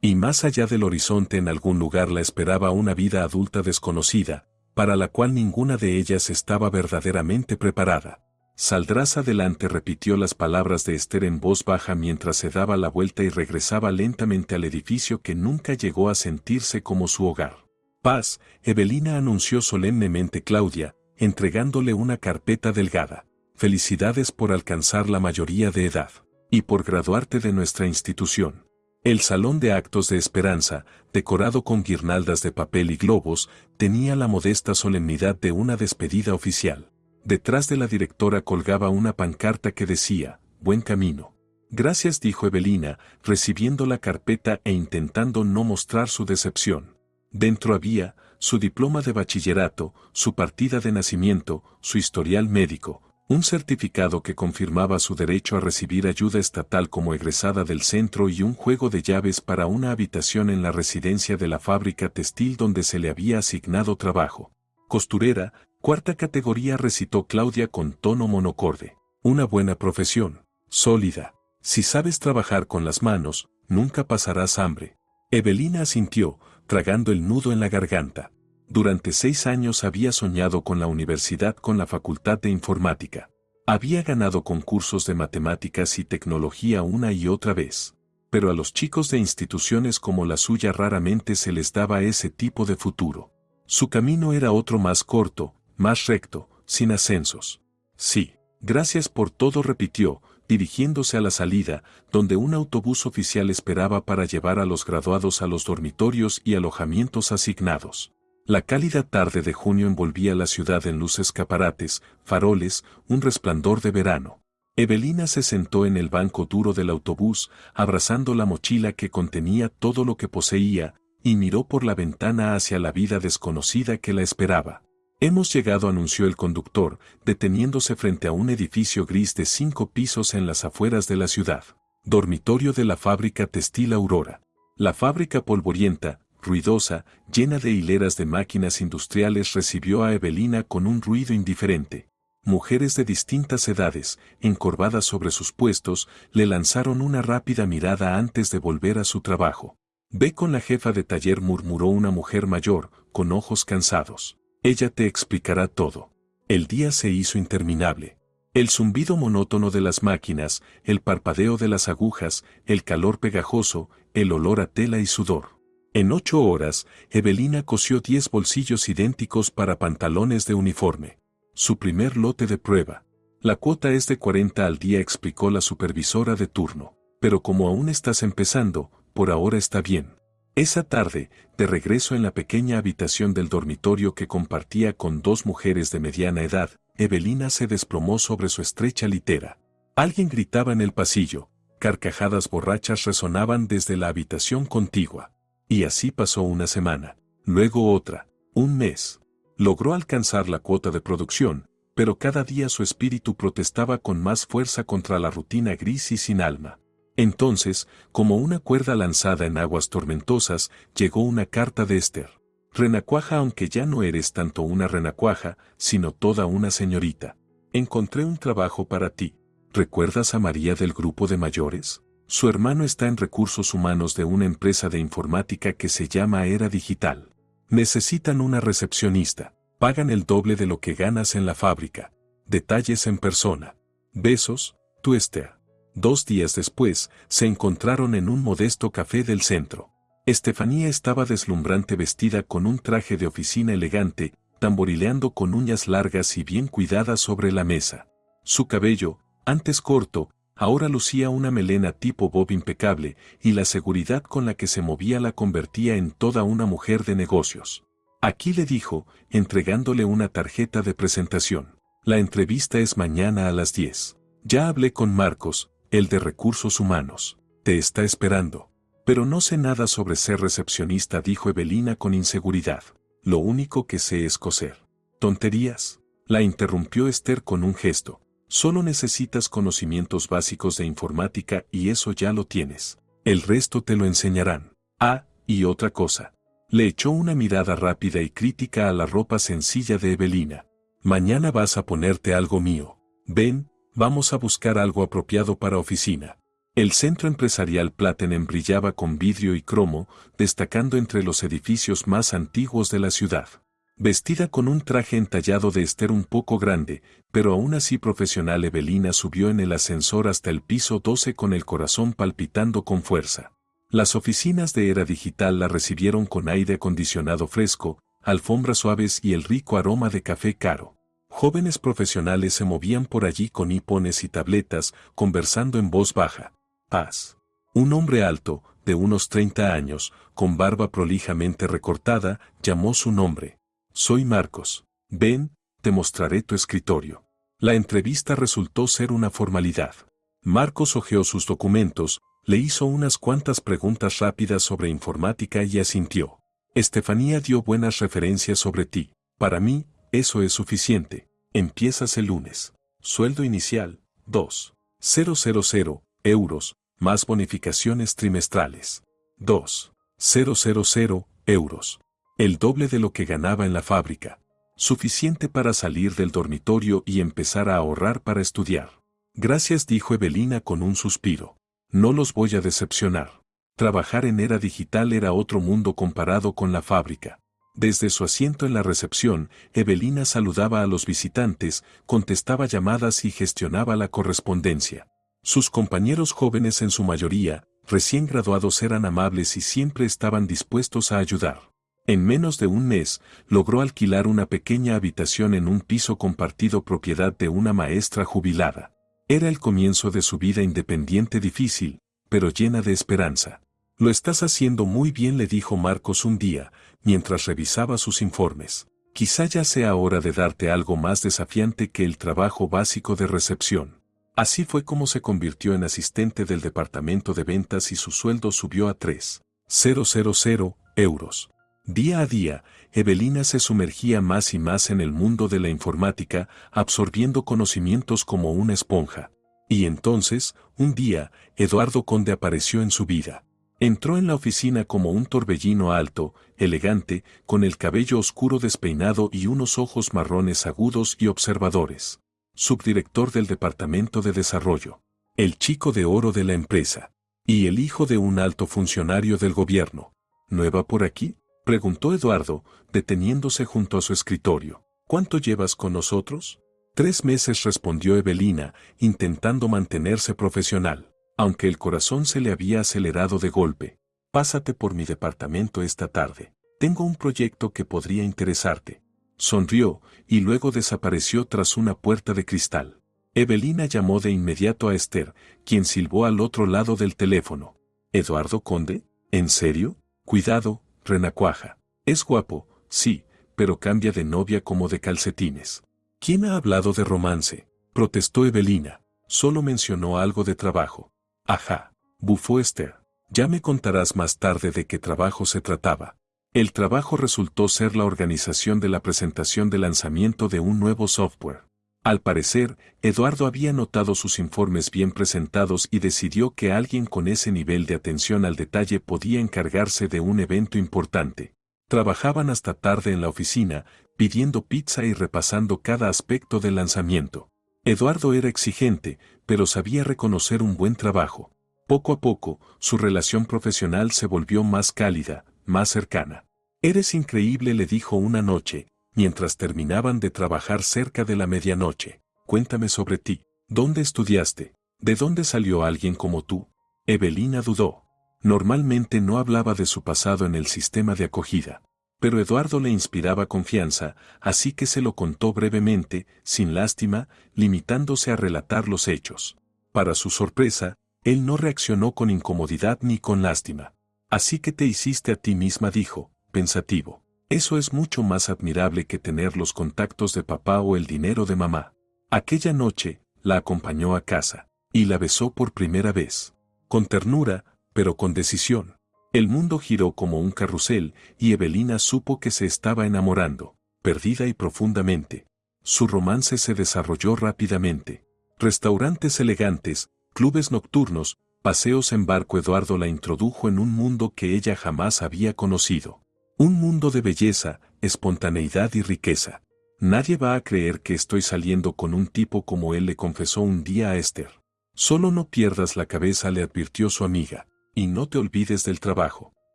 [SPEAKER 2] Y más allá del horizonte en algún lugar la esperaba una vida adulta desconocida, para la cual ninguna de ellas estaba verdaderamente preparada. Saldrás adelante, repitió las palabras de Esther en voz baja mientras se daba la vuelta y regresaba lentamente al edificio que nunca llegó a sentirse como su hogar. Paz, Evelina, anunció solemnemente Claudia, entregándole una carpeta delgada. Felicidades por alcanzar la mayoría de edad. Y por graduarte de nuestra institución. El salón de actos de Esperanza, decorado con guirnaldas de papel y globos, tenía la modesta solemnidad de una despedida oficial. Detrás de la directora colgaba una pancarta que decía, «Buen camino». Gracias, dijo Evelina, recibiendo la carpeta e intentando no mostrar su decepción. Dentro había su diploma de bachillerato, su partida de nacimiento, su historial médico, un certificado que confirmaba su derecho a recibir ayuda estatal como egresada del centro y un juego de llaves para una habitación en la residencia de la fábrica textil donde se le había asignado trabajo. Costurera, 4ª categoría, recitó Claudia con tono monocorde. Una buena profesión, sólida. Si sabes trabajar con las manos, nunca pasarás hambre. Evelina asintió, tragando el nudo en la garganta. Durante 6 años había soñado con la universidad, con la facultad de informática. Había ganado concursos de matemáticas y tecnología una y otra vez. Pero a los chicos de instituciones como la suya raramente se les daba ese tipo de futuro. Su camino era otro, más corto, más recto, sin ascensos. Sí, gracias por todo, repitió, dirigiéndose a la salida, donde un autobús oficial esperaba para llevar a los graduados a los dormitorios y alojamientos asignados. La cálida tarde de junio envolvía la ciudad en luces, escaparates, faroles, un resplandor de verano. Evelina se sentó en el banco duro del autobús, abrazando la mochila que contenía todo lo que poseía, y miró por la ventana hacia la vida desconocida que la esperaba. Hemos llegado, anunció el conductor, deteniéndose frente a un edificio gris de 5 pisos en las afueras de la ciudad. Dormitorio de la fábrica textil Aurora. La fábrica polvorienta, ruidosa, llena de hileras de máquinas industriales, recibió a Evelina con un ruido indiferente. Mujeres de distintas edades, encorvadas sobre sus puestos, le lanzaron una rápida mirada antes de volver a su trabajo. Ve con la jefa de taller, murmuró una mujer mayor, con ojos cansados. Ella te explicará todo. El día se hizo interminable. El zumbido monótono de las máquinas, el parpadeo de las agujas, el calor pegajoso, el olor a tela y sudor. En 8 horas, Evelina cosió 10 bolsillos idénticos para pantalones de uniforme. Su primer lote de prueba. La cuota es de 40 al día, explicó la supervisora de turno. Pero como aún estás empezando, por ahora está bien. Esa tarde, de regreso en la pequeña habitación del dormitorio que compartía con 2 mujeres de mediana edad, Evelina se desplomó sobre su estrecha litera. Alguien gritaba en el pasillo, carcajadas borrachas resonaban desde la habitación contigua. Y así pasó una semana, luego otra, un mes. Logró alcanzar la cuota de producción, pero cada día su espíritu protestaba con más fuerza contra la rutina gris y sin alma. Entonces, como una cuerda lanzada en aguas tormentosas, llegó una carta de Esther. Renacuaja, aunque ya no eres tanto una renacuaja, sino toda una señorita. Encontré un trabajo para ti. ¿Recuerdas a María del grupo de mayores? Su hermano está en recursos humanos de una empresa de informática que se llama Era Digital. Necesitan una recepcionista. Pagan el doble de lo que ganas en la fábrica. Detalles en persona. Besos, tu Esther. 2 días después, se encontraron en un modesto café del centro. Estefanía estaba deslumbrante vestida con un traje de oficina elegante, tamborileando con uñas largas y bien cuidadas sobre la mesa. Su cabello, antes corto, ahora lucía una melena tipo bob impecable, y la seguridad con la que se movía la convertía en toda una mujer de negocios. Aquí le dijo, entregándole una tarjeta de presentación. La entrevista es mañana a las 10. Ya hablé con Marcos, el de Recursos Humanos. Te está esperando. Pero no sé nada sobre ser recepcionista, dijo Evelina con inseguridad. Lo único que sé es coser. ¿Tonterías? La interrumpió Esther con un gesto. Solo necesitas conocimientos básicos de informática y eso ya lo tienes. El resto te lo enseñarán. Ah, y otra cosa. Le echó una mirada rápida y crítica a la ropa sencilla de Evelina. Mañana vas a ponerte algo mío. Ven, vamos a buscar algo apropiado para oficina. El centro empresarial Platinum brillaba con vidrio y cromo, destacando entre los edificios más antiguos de la ciudad. Vestida con un traje entallado de Esther un poco grande, pero aún así profesional, Evelina subió en el ascensor hasta el piso 12 con el corazón palpitando con fuerza. Las oficinas de Era Digital la recibieron con aire acondicionado fresco, alfombras suaves y el rico aroma de café caro. Jóvenes profesionales se movían por allí con iPhones y tabletas, conversando en voz baja. Paz. Un hombre alto, de unos 30 años, con barba prolijamente recortada, llamó su nombre. Soy Marcos. Ven, te mostraré tu escritorio. La entrevista resultó ser una formalidad. Marcos hojeó sus documentos, le hizo unas cuantas preguntas rápidas sobre informática y asintió. Estefanía dio buenas referencias sobre ti. Para mí, eso es suficiente. Empiezas el lunes. Sueldo inicial, 2.000 euros, más bonificaciones trimestrales. 2.000 euros. El doble de lo que ganaba en la fábrica. Suficiente para salir del dormitorio y empezar a ahorrar para estudiar. Gracias, dijo Evelina con un suspiro. No los voy a decepcionar. Trabajar en Era Digital era otro mundo comparado con la fábrica. Desde su asiento en la recepción, Evelina saludaba a los visitantes, contestaba llamadas y gestionaba la correspondencia. Sus compañeros jóvenes, en su mayoría, recién graduados, eran amables y siempre estaban dispuestos a ayudar. En menos de un mes, logró alquilar una pequeña habitación en un piso compartido propiedad de una maestra jubilada. Era el comienzo de su vida independiente, difícil, pero llena de esperanza. Lo estás haciendo muy bien, le dijo Marcos un día, mientras revisaba sus informes. Quizá ya sea hora de darte algo más desafiante que el trabajo básico de recepción. Así fue como se convirtió en asistente del departamento de ventas y su sueldo subió a 3.000 euros. Día a día, Evelina se sumergía más y más en el mundo de la informática, absorbiendo conocimientos como una esponja. Y entonces, un día, Eduardo Conde apareció en su vida. Entró en la oficina como un torbellino alto, elegante, con el cabello oscuro despeinado y unos ojos marrones agudos y observadores. Subdirector del departamento de desarrollo. El chico de oro de la empresa. Y el hijo de un alto funcionario del gobierno. ¿Nueva por aquí?, preguntó Eduardo, deteniéndose junto a su escritorio. ¿Cuánto llevas con nosotros? 3 meses, respondió Evelina, intentando mantenerse profesional, aunque el corazón se le había acelerado de golpe. Pásate por mi departamento esta tarde. Tengo un proyecto que podría interesarte. Sonrió, y luego desapareció tras una puerta de cristal. Evelina llamó de inmediato a Esther, quien silbó al otro lado del teléfono. ¿Eduardo Conde? ¿En serio? Cuidado, renacuaja. Es guapo, sí, pero cambia de novia como de calcetines. ¿Quién ha hablado de romance?, protestó Evelina. Solo mencionó algo de trabajo. Ajá, bufó Esther. Ya me contarás más tarde de qué trabajo se trataba. El trabajo resultó ser la organización de la presentación de lanzamiento de un nuevo software. Al parecer, Eduardo había notado sus informes bien presentados y decidió que alguien con ese nivel de atención al detalle podía encargarse de un evento importante. Trabajaban hasta tarde en la oficina, pidiendo pizza y repasando cada aspecto del lanzamiento. Eduardo era exigente, pero sabía reconocer un buen trabajo. Poco a poco, su relación profesional se volvió más cálida, más cercana. «Eres increíble», le dijo una noche, mientras terminaban de trabajar cerca de la medianoche. «Cuéntame sobre ti. ¿Dónde estudiaste? ¿De dónde salió alguien como tú? Evelina dudó. Normalmente no hablaba de su pasado en el sistema de acogida, pero Eduardo le inspiraba confianza, así que se lo contó brevemente, sin lástima, limitándose a relatar los hechos. Para su sorpresa, él no reaccionó con incomodidad ni con lástima. Así que te hiciste a ti misma, dijo, pensativo. Eso es mucho más admirable que tener los contactos de papá o el dinero de mamá. Aquella noche, la acompañó a casa, y la besó por primera vez. Con ternura, pero con decisión. El mundo giró como un carrusel, y Evelina supo que se estaba enamorando, perdida y profundamente. Su romance se desarrolló rápidamente. Restaurantes elegantes, clubes nocturnos, paseos en barco. Eduardo la introdujo en un mundo que ella jamás había conocido. Un mundo de belleza, espontaneidad y riqueza. Nadie va a creer que estoy saliendo con un tipo como él, le confesó un día a Esther. Solo no pierdas la cabeza, le advirtió su amiga. Y no te olvides del trabajo.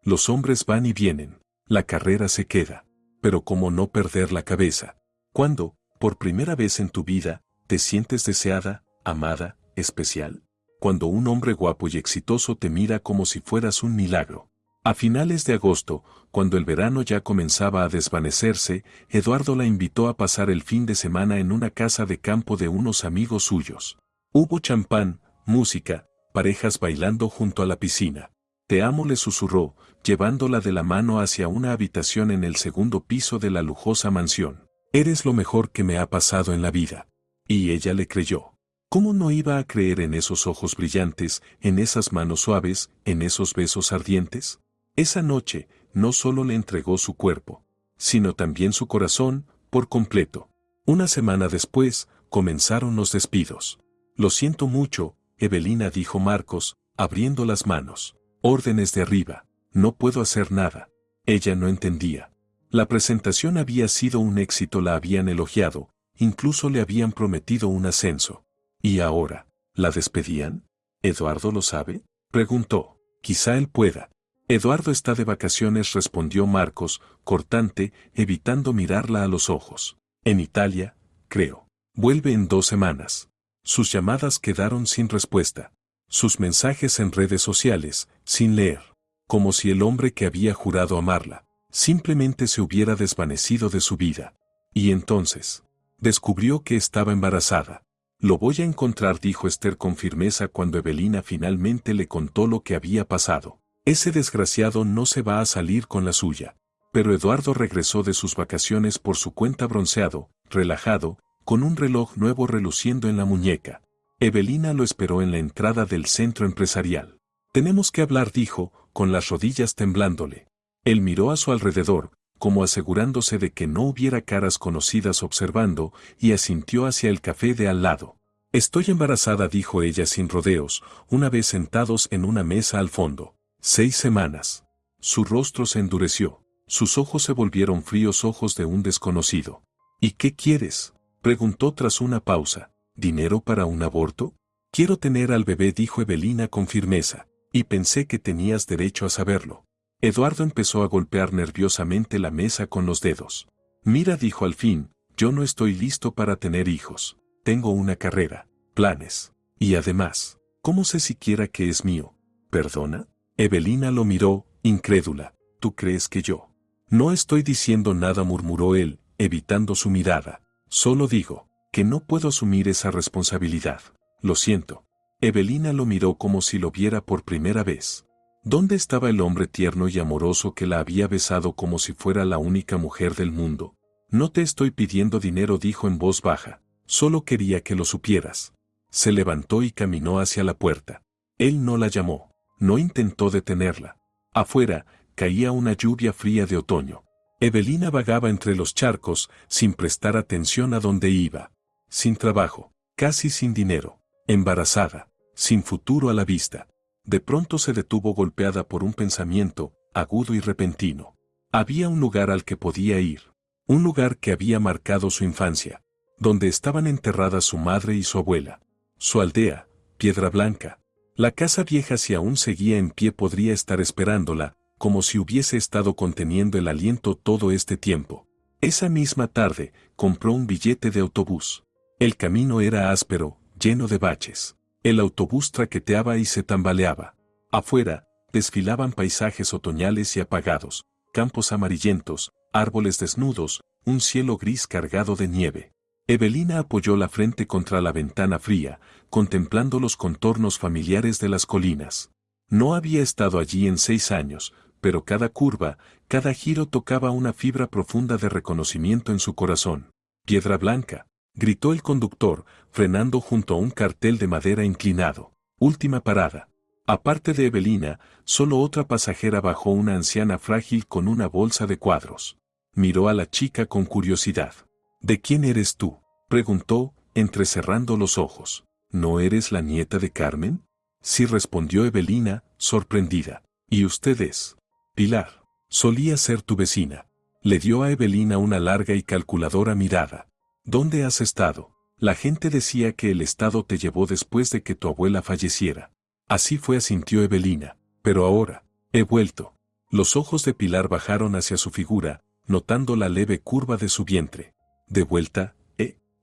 [SPEAKER 2] Los hombres van y vienen. La carrera se queda. Pero ¿cómo no perder la cabeza? Cuando, por primera vez en tu vida, te sientes deseada, amada, especial. Cuando un hombre guapo y exitoso te mira como si fueras un milagro. A finales de agosto, cuando el verano ya comenzaba a desvanecerse, Eduardo la invitó a pasar el fin de semana en una casa de campo de unos amigos suyos. Hubo champán, música, parejas bailando junto a la piscina. Te amo, le susurró, llevándola de la mano hacia una habitación en el segundo piso de la lujosa mansión. Eres lo mejor que me ha pasado en la vida. Y ella le creyó. ¿Cómo no iba a creer en esos ojos brillantes, en esas manos suaves, en esos besos ardientes? Esa noche, no solo le entregó su cuerpo, sino también su corazón, por completo. Una semana después, comenzaron los despidos. Lo siento mucho, Evelina, dijo Marcos, abriendo las manos. Órdenes de arriba. No puedo hacer nada. Ella no entendía. La presentación había sido un éxito, la habían elogiado, incluso le habían prometido un ascenso. ¿Y ahora? ¿La despedían? ¿Eduardo lo sabe?, preguntó. Quizá él pueda. Eduardo está de vacaciones, respondió Marcos, cortante, evitando mirarla a los ojos. En Italia, creo. Vuelve en 2 semanas. Sus llamadas quedaron sin respuesta. Sus mensajes en redes sociales, sin leer. Como si el hombre que había jurado amarla, simplemente se hubiera desvanecido de su vida. Y entonces, descubrió que estaba embarazada. Lo voy a encontrar, dijo Esther con firmeza cuando Evelina finalmente le contó lo que había pasado. Ese desgraciado no se va a salir con la suya. Pero Eduardo regresó de sus vacaciones por su cuenta, bronceado, relajado, con un reloj nuevo reluciendo en la muñeca. Evelina lo esperó en la entrada del centro empresarial. Tenemos que hablar, dijo, con las rodillas temblándole. Él miró a su alrededor, como asegurándose de que no hubiera caras conocidas observando, y asintió hacia el café de al lado. Estoy embarazada, dijo ella sin rodeos, una vez sentados en una mesa al fondo. 6 semanas. Su rostro se endureció. Sus ojos se volvieron fríos, ojos de un desconocido. ¿Y qué quieres?, preguntó tras una pausa. ¿Dinero para un aborto? Quiero tener al bebé, dijo Evelina con firmeza, y pensé que tenías derecho a saberlo. Eduardo empezó a golpear nerviosamente la mesa con los dedos. Mira, dijo al fin, yo no estoy listo para tener hijos. Tengo una carrera, planes. Y además, ¿cómo sé siquiera que es mío? ¿Perdona? Evelina lo miró, incrédula. ¿Tú crees que yo? No estoy diciendo nada, murmuró él, evitando su mirada. Solo digo que no puedo asumir esa responsabilidad. Lo siento. Evelina lo miró como si lo viera por primera vez. ¿Dónde estaba el hombre tierno y amoroso que la había besado como si fuera la única mujer del mundo? No te estoy pidiendo dinero, dijo en voz baja. Solo quería que lo supieras. Se levantó y caminó hacia la puerta. Él no la llamó. No intentó detenerla. Afuera, caía una lluvia fría de otoño. Evelina vagaba entre los charcos, sin prestar atención a dónde iba. Sin trabajo, casi sin dinero, embarazada, sin futuro a la vista. De pronto se detuvo golpeada por un pensamiento, agudo y repentino. Había un lugar al que podía ir. Un lugar que había marcado su infancia. Donde estaban enterradas su madre y su abuela. Su aldea, Piedra Blanca. La casa vieja, si aún seguía en pie, podría estar esperándola, como si hubiese estado conteniendo el aliento todo este tiempo. Esa misma tarde, compró un billete de autobús. El camino era áspero, lleno de baches. El autobús traqueteaba y se tambaleaba. Afuera, desfilaban paisajes otoñales y apagados, campos amarillentos, árboles desnudos, un cielo gris cargado de nieve. Evelina apoyó la frente contra la ventana fría, contemplando los contornos familiares de las colinas. No había estado allí en 6 años, pero cada curva, cada giro tocaba una fibra profunda de reconocimiento en su corazón. «Piedra Blanca», gritó el conductor, frenando junto a un cartel de madera inclinado. «Última parada». Aparte de Evelina, solo otra pasajera bajó, una anciana frágil con una bolsa de cuadros. Miró a la chica con curiosidad. «¿De quién eres tú?», preguntó, entrecerrando los ojos. «¿No eres la nieta de Carmen?». «Sí», respondió Evelina, sorprendida. «¿Y usted es?». «Pilar. Solía ser tu vecina». Le dio a Evelina una larga y calculadora mirada. «¿Dónde has estado?». «La gente decía que el estado te llevó después de que tu abuela falleciera». «Así fue», asintió Evelina. «Pero ahora, he vuelto». Los ojos de Pilar bajaron hacia su figura, notando la leve curva de su vientre. «¿De vuelta?»,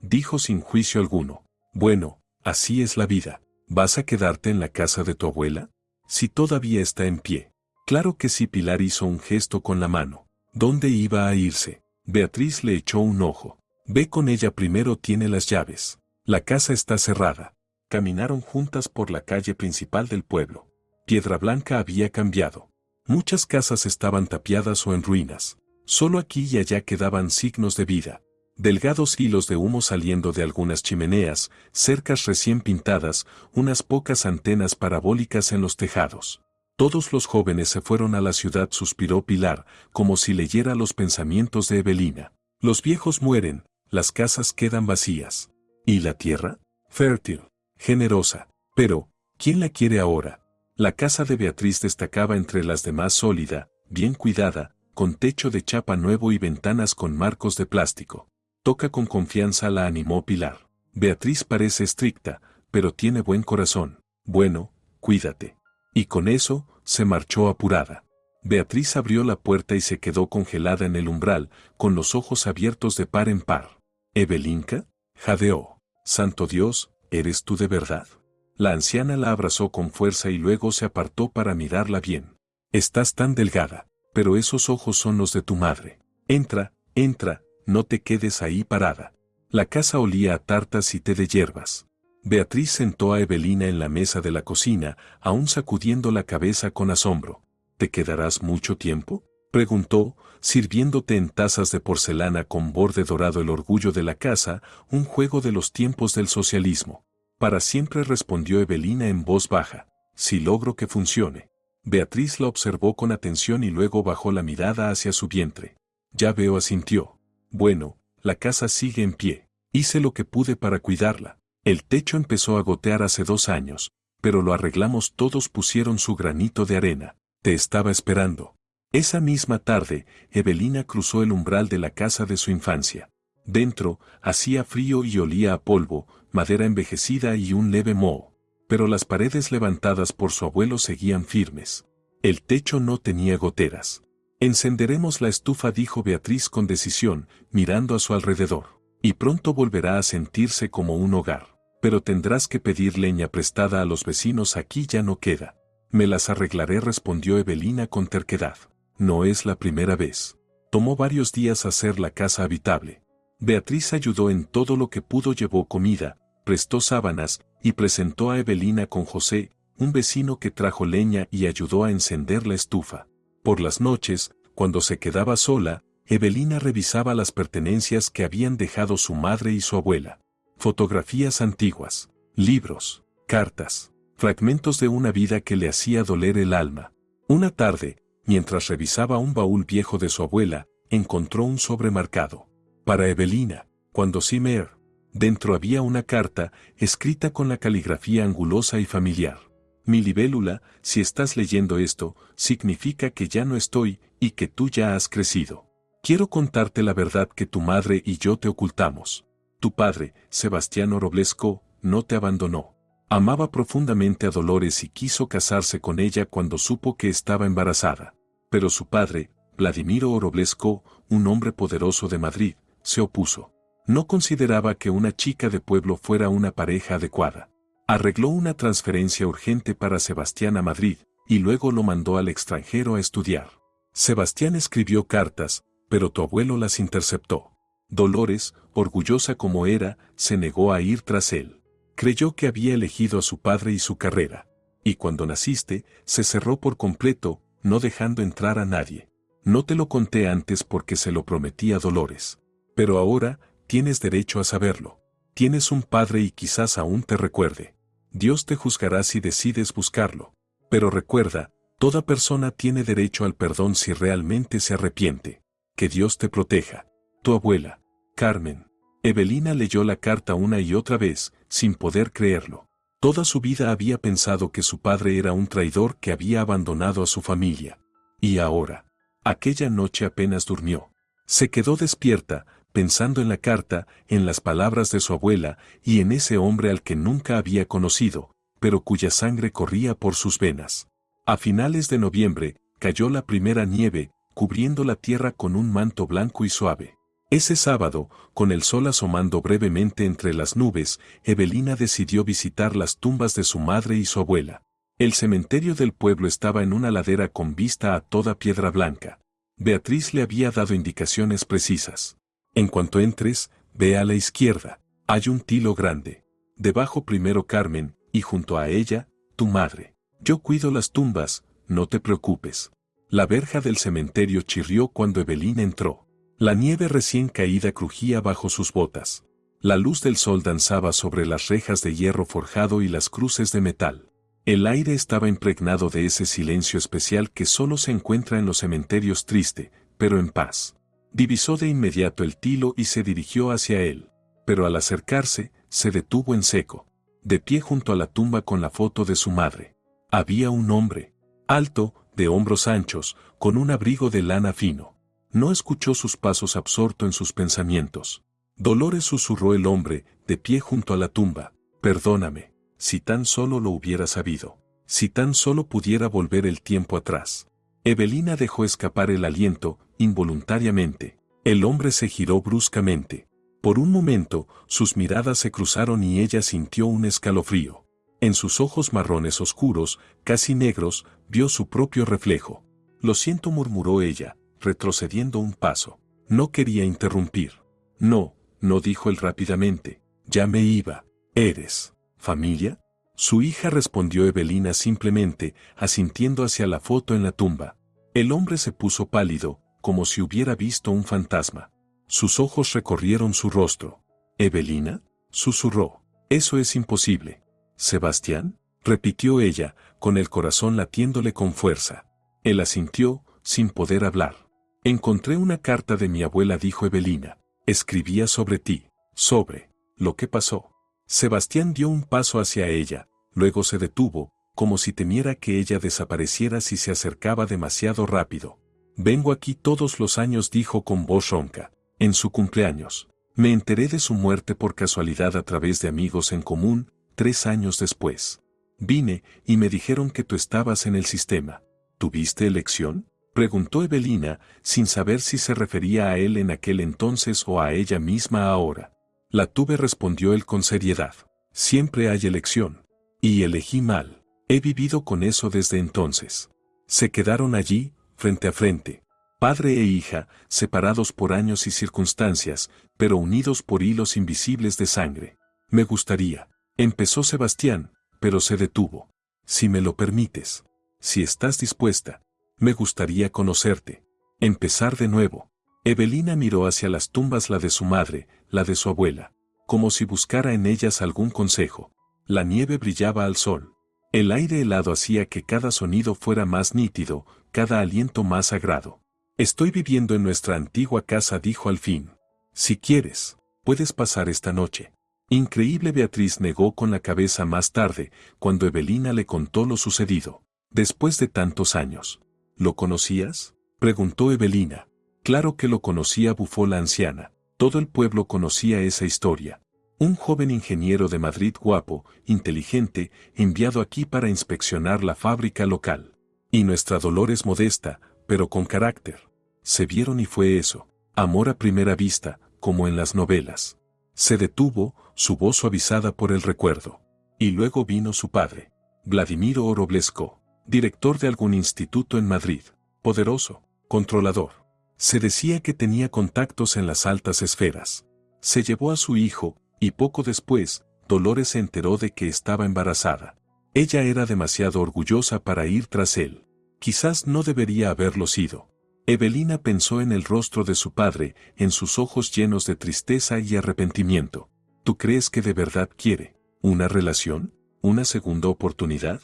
[SPEAKER 2] dijo sin juicio alguno. «Bueno, así es la vida. ¿Vas a quedarte en la casa de tu abuela? Si todavía está en pie». «Claro que sí», Pilar hizo un gesto con la mano. ¿Dónde iba a irse? Beatriz le echó un ojo. «Ve con ella primero, tiene las llaves. La casa está cerrada». Caminaron juntas por la calle principal del pueblo. Piedra Blanca había cambiado. Muchas casas estaban tapiadas o en ruinas. Solo aquí y allá quedaban signos de vida. Delgados hilos de humo saliendo de algunas chimeneas, cercas recién pintadas, unas pocas antenas parabólicas en los tejados. «Todos los jóvenes se fueron a la ciudad», suspiró Pilar, como si leyera los pensamientos de Evelina. «Los viejos mueren, las casas quedan vacías. ¿Y la tierra? Fértil, generosa. Pero, ¿quién la quiere ahora?». La casa de Beatriz destacaba entre las demás, sólida, bien cuidada, con techo de chapa nuevo y ventanas con marcos de plástico. «Toca con confianza», la animó Pilar. «Beatriz parece estricta, pero tiene buen corazón. Bueno, cuídate». Y con eso, se marchó apurada. Beatriz abrió la puerta y se quedó congelada en el umbral, con los ojos abiertos de par en par. «¿Evelinka?», jadeó. «Santo Dios, ¿eres tú de verdad?». La anciana la abrazó con fuerza y luego se apartó para mirarla bien. «Estás tan delgada, pero esos ojos son los de tu madre. Entra, entra, no te quedes ahí parada». La casa olía a tartas y té de hierbas. Beatriz sentó a Evelina en la mesa de la cocina, aún sacudiendo la cabeza con asombro. «¿Te quedarás mucho tiempo?», preguntó, sirviéndote en tazas de porcelana con borde dorado el orgullo de la casa, un juego de los tiempos del socialismo. «Para siempre», respondió Evelina en voz baja. «Si logro que funcione». Beatriz la observó con atención y luego bajó la mirada hacia su vientre. «Ya veo», asintió. «Bueno, la casa sigue en pie. Hice lo que pude para cuidarla. El techo empezó a gotear hace 2 años, pero lo arreglamos todos», pusieron su granito de arena. «Te estaba esperando». Esa misma tarde, Evelina cruzó el umbral de la casa de su infancia. Dentro, hacía frío y olía a polvo, madera envejecida y un leve moho. Pero las paredes levantadas por su abuelo seguían firmes. El techo no tenía goteras. «Encenderemos la estufa», dijo Beatriz con decisión, mirando a su alrededor. «Y pronto volverá a sentirse como un hogar. Pero tendrás que pedir leña prestada a los vecinos, aquí ya no queda». «Me las arreglaré», respondió Evelina con terquedad. «No es la primera vez. Tomó varios días hacer la casa habitable». Beatriz ayudó en todo lo que pudo, llevó comida, prestó sábanas, y presentó a Evelina con José, un vecino que trajo leña y ayudó a encender la estufa. Por las noches, cuando se quedaba sola, Evelina revisaba las pertenencias que habían dejado su madre y su abuela. Fotografías antiguas, libros, cartas, fragmentos de una vida que le hacía doler el alma. Una tarde, mientras revisaba un baúl viejo de su abuela, encontró un sobre marcado. «Para Evelina, cuando Simer». Dentro había una carta, escrita con la caligrafía angulosa y familiar. «Mi libélula, si estás leyendo esto, significa que ya no estoy, y que tú ya has crecido. Quiero contarte la verdad que tu madre y yo te ocultamos. Tu padre, Sebastiano Roblesco, no te abandonó. Amaba profundamente a Dolores y quiso casarse con ella cuando supo que estaba embarazada. Pero su padre, Vladimiro Roblesco, un hombre poderoso de Madrid, se opuso. No consideraba que una chica de pueblo fuera una pareja adecuada. Arregló una transferencia urgente para Sebastián a Madrid, y luego lo mandó al extranjero a estudiar. Sebastián escribió cartas, pero tu abuelo las interceptó. Dolores, orgullosa como era, se negó a ir tras él. Creyó que había elegido a su padre y su carrera. Y cuando naciste, se cerró por completo, no dejando entrar a nadie. No te lo conté antes porque se lo prometí a Dolores. Pero ahora, tienes derecho a saberlo. Tienes un padre y quizás aún te recuerde. Dios te juzgará si decides buscarlo. Pero recuerda, toda persona tiene derecho al perdón si realmente se arrepiente. Que Dios te proteja. Tu abuela, Carmen. Evelina leyó la carta una y otra vez, sin poder creerlo. Toda su vida había pensado que su padre era un traidor que había abandonado a su familia. Y ahora, aquella noche apenas durmió. Se quedó despierta, pensando en la carta, en las palabras de su abuela y en ese hombre al que nunca había conocido, pero cuya sangre corría por sus venas. A finales de noviembre, cayó la primera nieve, cubriendo la tierra con un manto blanco y suave. Ese sábado, con el sol asomando brevemente entre las nubes, Evelina decidió visitar las tumbas de su madre y su abuela. El cementerio del pueblo estaba en una ladera con vista a toda Piedra Blanca. Beatriz le había dado indicaciones precisas. En cuanto entres, ve a la izquierda. Hay un tilo grande. Debajo primero Carmen, y junto a ella, tu madre. Yo cuido las tumbas, no te preocupes. La verja del cementerio chirrió cuando Evelina entró. La nieve recién caída crujía bajo sus botas. La luz del sol danzaba sobre las rejas de hierro forjado y las cruces de metal. El aire estaba impregnado de ese silencio especial que solo se encuentra en los cementerios triste, pero en paz. Divisó de inmediato el tilo y se dirigió hacia él. Pero al acercarse, se detuvo en seco. De pie junto a la tumba con la foto de su madre. Había un hombre, alto, de hombros anchos, con un abrigo de lana fino. No escuchó sus pasos absorto en sus pensamientos. Dolores susurró el hombre, de pie junto a la tumba. Perdóname, si tan solo lo hubiera sabido. Si tan solo pudiera volver el tiempo atrás. Evelina dejó escapar el aliento, involuntariamente. El hombre se giró bruscamente. Por un momento, sus miradas se cruzaron y ella sintió un escalofrío. En sus ojos marrones oscuros, casi negros, vio su propio reflejo. Lo siento, murmuró ella, retrocediendo un paso. No quería interrumpir. No, no, dijo él rápidamente. Ya me iba. ¿Eres familia? Su hija, respondió Evelina simplemente, asintiendo hacia la foto en la tumba. El hombre se puso pálido, como si hubiera visto un fantasma. Sus ojos recorrieron su rostro. ¿Evelina? Susurró. Eso es imposible. ¿Sebastián? Repitió ella, con el corazón latiéndole con fuerza. Él asintió, sin poder hablar. Encontré una carta de mi abuela, dijo Evelina. Escribía sobre ti, sobre lo que pasó. Sebastián dio un paso hacia ella, luego se detuvo, como si temiera que ella desapareciera si se acercaba demasiado rápido. Vengo aquí todos los años, dijo con voz ronca. En su cumpleaños. Me enteré de su muerte por casualidad a través de amigos en común, 3 años después. Vine, y me dijeron que tú estabas en el sistema. ¿Tuviste elección? Preguntó Evelina, sin saber si se refería a él en aquel entonces o a ella misma ahora. La tuve, respondió él con seriedad. Siempre hay elección. Y elegí mal. He vivido con eso desde entonces. Se quedaron allí, frente a frente. Padre e hija, separados por años y circunstancias, pero unidos por hilos invisibles de sangre. Me gustaría. Empezó Sebastián, pero se detuvo. Si me lo permites. Si estás dispuesta. Me gustaría conocerte. Empezar de nuevo. Evelina miró hacia las tumbas, la de su madre, la de su abuela, como si buscara en ellas algún consejo. La nieve brillaba al sol. El aire helado hacía que cada sonido fuera más nítido, cada aliento más sagrado. Estoy viviendo en nuestra antigua casa, dijo al fin. Si quieres, puedes pasar esta noche. Increíble, Beatriz negó con la cabeza más tarde, cuando Evelina le contó lo sucedido. Después de tantos años. ¿Lo conocías? Preguntó Evelina. Claro que lo conocía, bufó la anciana. Todo el pueblo conocía esa historia. Un joven ingeniero de Madrid, guapo, inteligente, enviado aquí para inspeccionar la fábrica local. Y nuestra Dolores, modesta, pero con carácter. Se vieron y fue eso. Amor a primera vista, como en las novelas. Se detuvo, su voz suavizada por el recuerdo. Y luego vino su padre, Vladimiro Oroblesco, director de algún instituto en Madrid, poderoso, controlador. Se decía que tenía contactos en las altas esferas. Se llevó a su hijo, y poco después, Dolores se enteró de que estaba embarazada. Ella era demasiado orgullosa para ir tras él. Quizás no debería haberlo sido. Evelina pensó en el rostro de su padre, en sus ojos llenos de tristeza y arrepentimiento. ¿Tú crees que de verdad quiere una relación? ¿Una segunda oportunidad?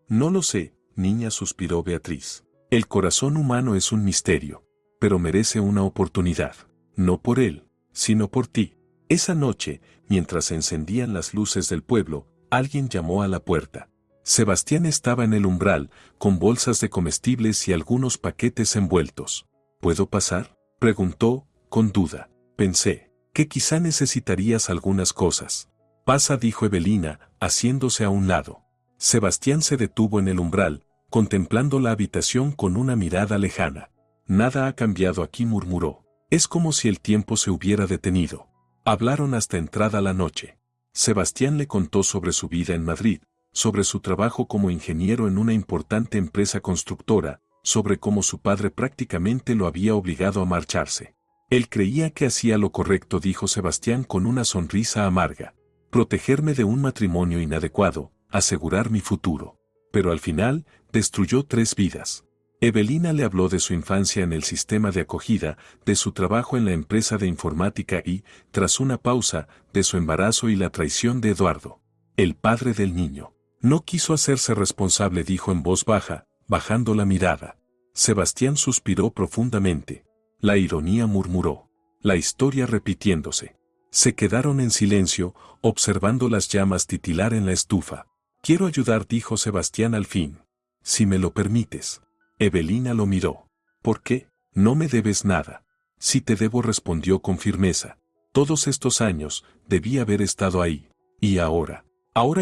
[SPEAKER 2] No lo sé, niña, suspiró Beatriz. El corazón humano es un misterio, pero merece una oportunidad. No por él, sino por ti. Esa noche, mientras se encendían las luces del pueblo, alguien llamó a la puerta. Sebastián estaba en el umbral, con bolsas de comestibles y algunos paquetes envueltos. ¿Puedo pasar?, preguntó, con duda. Pensé que quizá necesitarías algunas cosas. Pasa, dijo Evelina, haciéndose a un lado. Sebastián se detuvo en el umbral, contemplando la habitación con una mirada lejana. Nada ha cambiado aquí, murmuró. Es como si el tiempo se hubiera detenido. Hablaron hasta entrada la noche. Sebastián le contó sobre su vida en Madrid, sobre su trabajo como ingeniero en una importante empresa constructora, sobre cómo su padre prácticamente lo había obligado a marcharse. Él creía que hacía lo correcto, dijo Sebastián con una sonrisa amarga. Protegerme de un matrimonio inadecuado, asegurar mi futuro. Pero al final, destruyó 3 vidas. Evelina le habló de su infancia en el sistema de acogida, de su trabajo en la empresa de informática y, tras una pausa, de su embarazo y la traición de Eduardo, el padre del niño. No quiso hacerse responsable, dijo en voz baja, bajando la mirada. Sebastián suspiró profundamente. La ironía, murmuró. La historia repitiéndose. Se quedaron en silencio, observando las llamas titilar en la estufa. Quiero ayudar, dijo Sebastián al fin. Si me lo permites. Evelina lo miró. ¿Por qué? No me debes nada. Sí te debo, respondió con firmeza. Todos estos años, debí haber estado ahí. Y ahora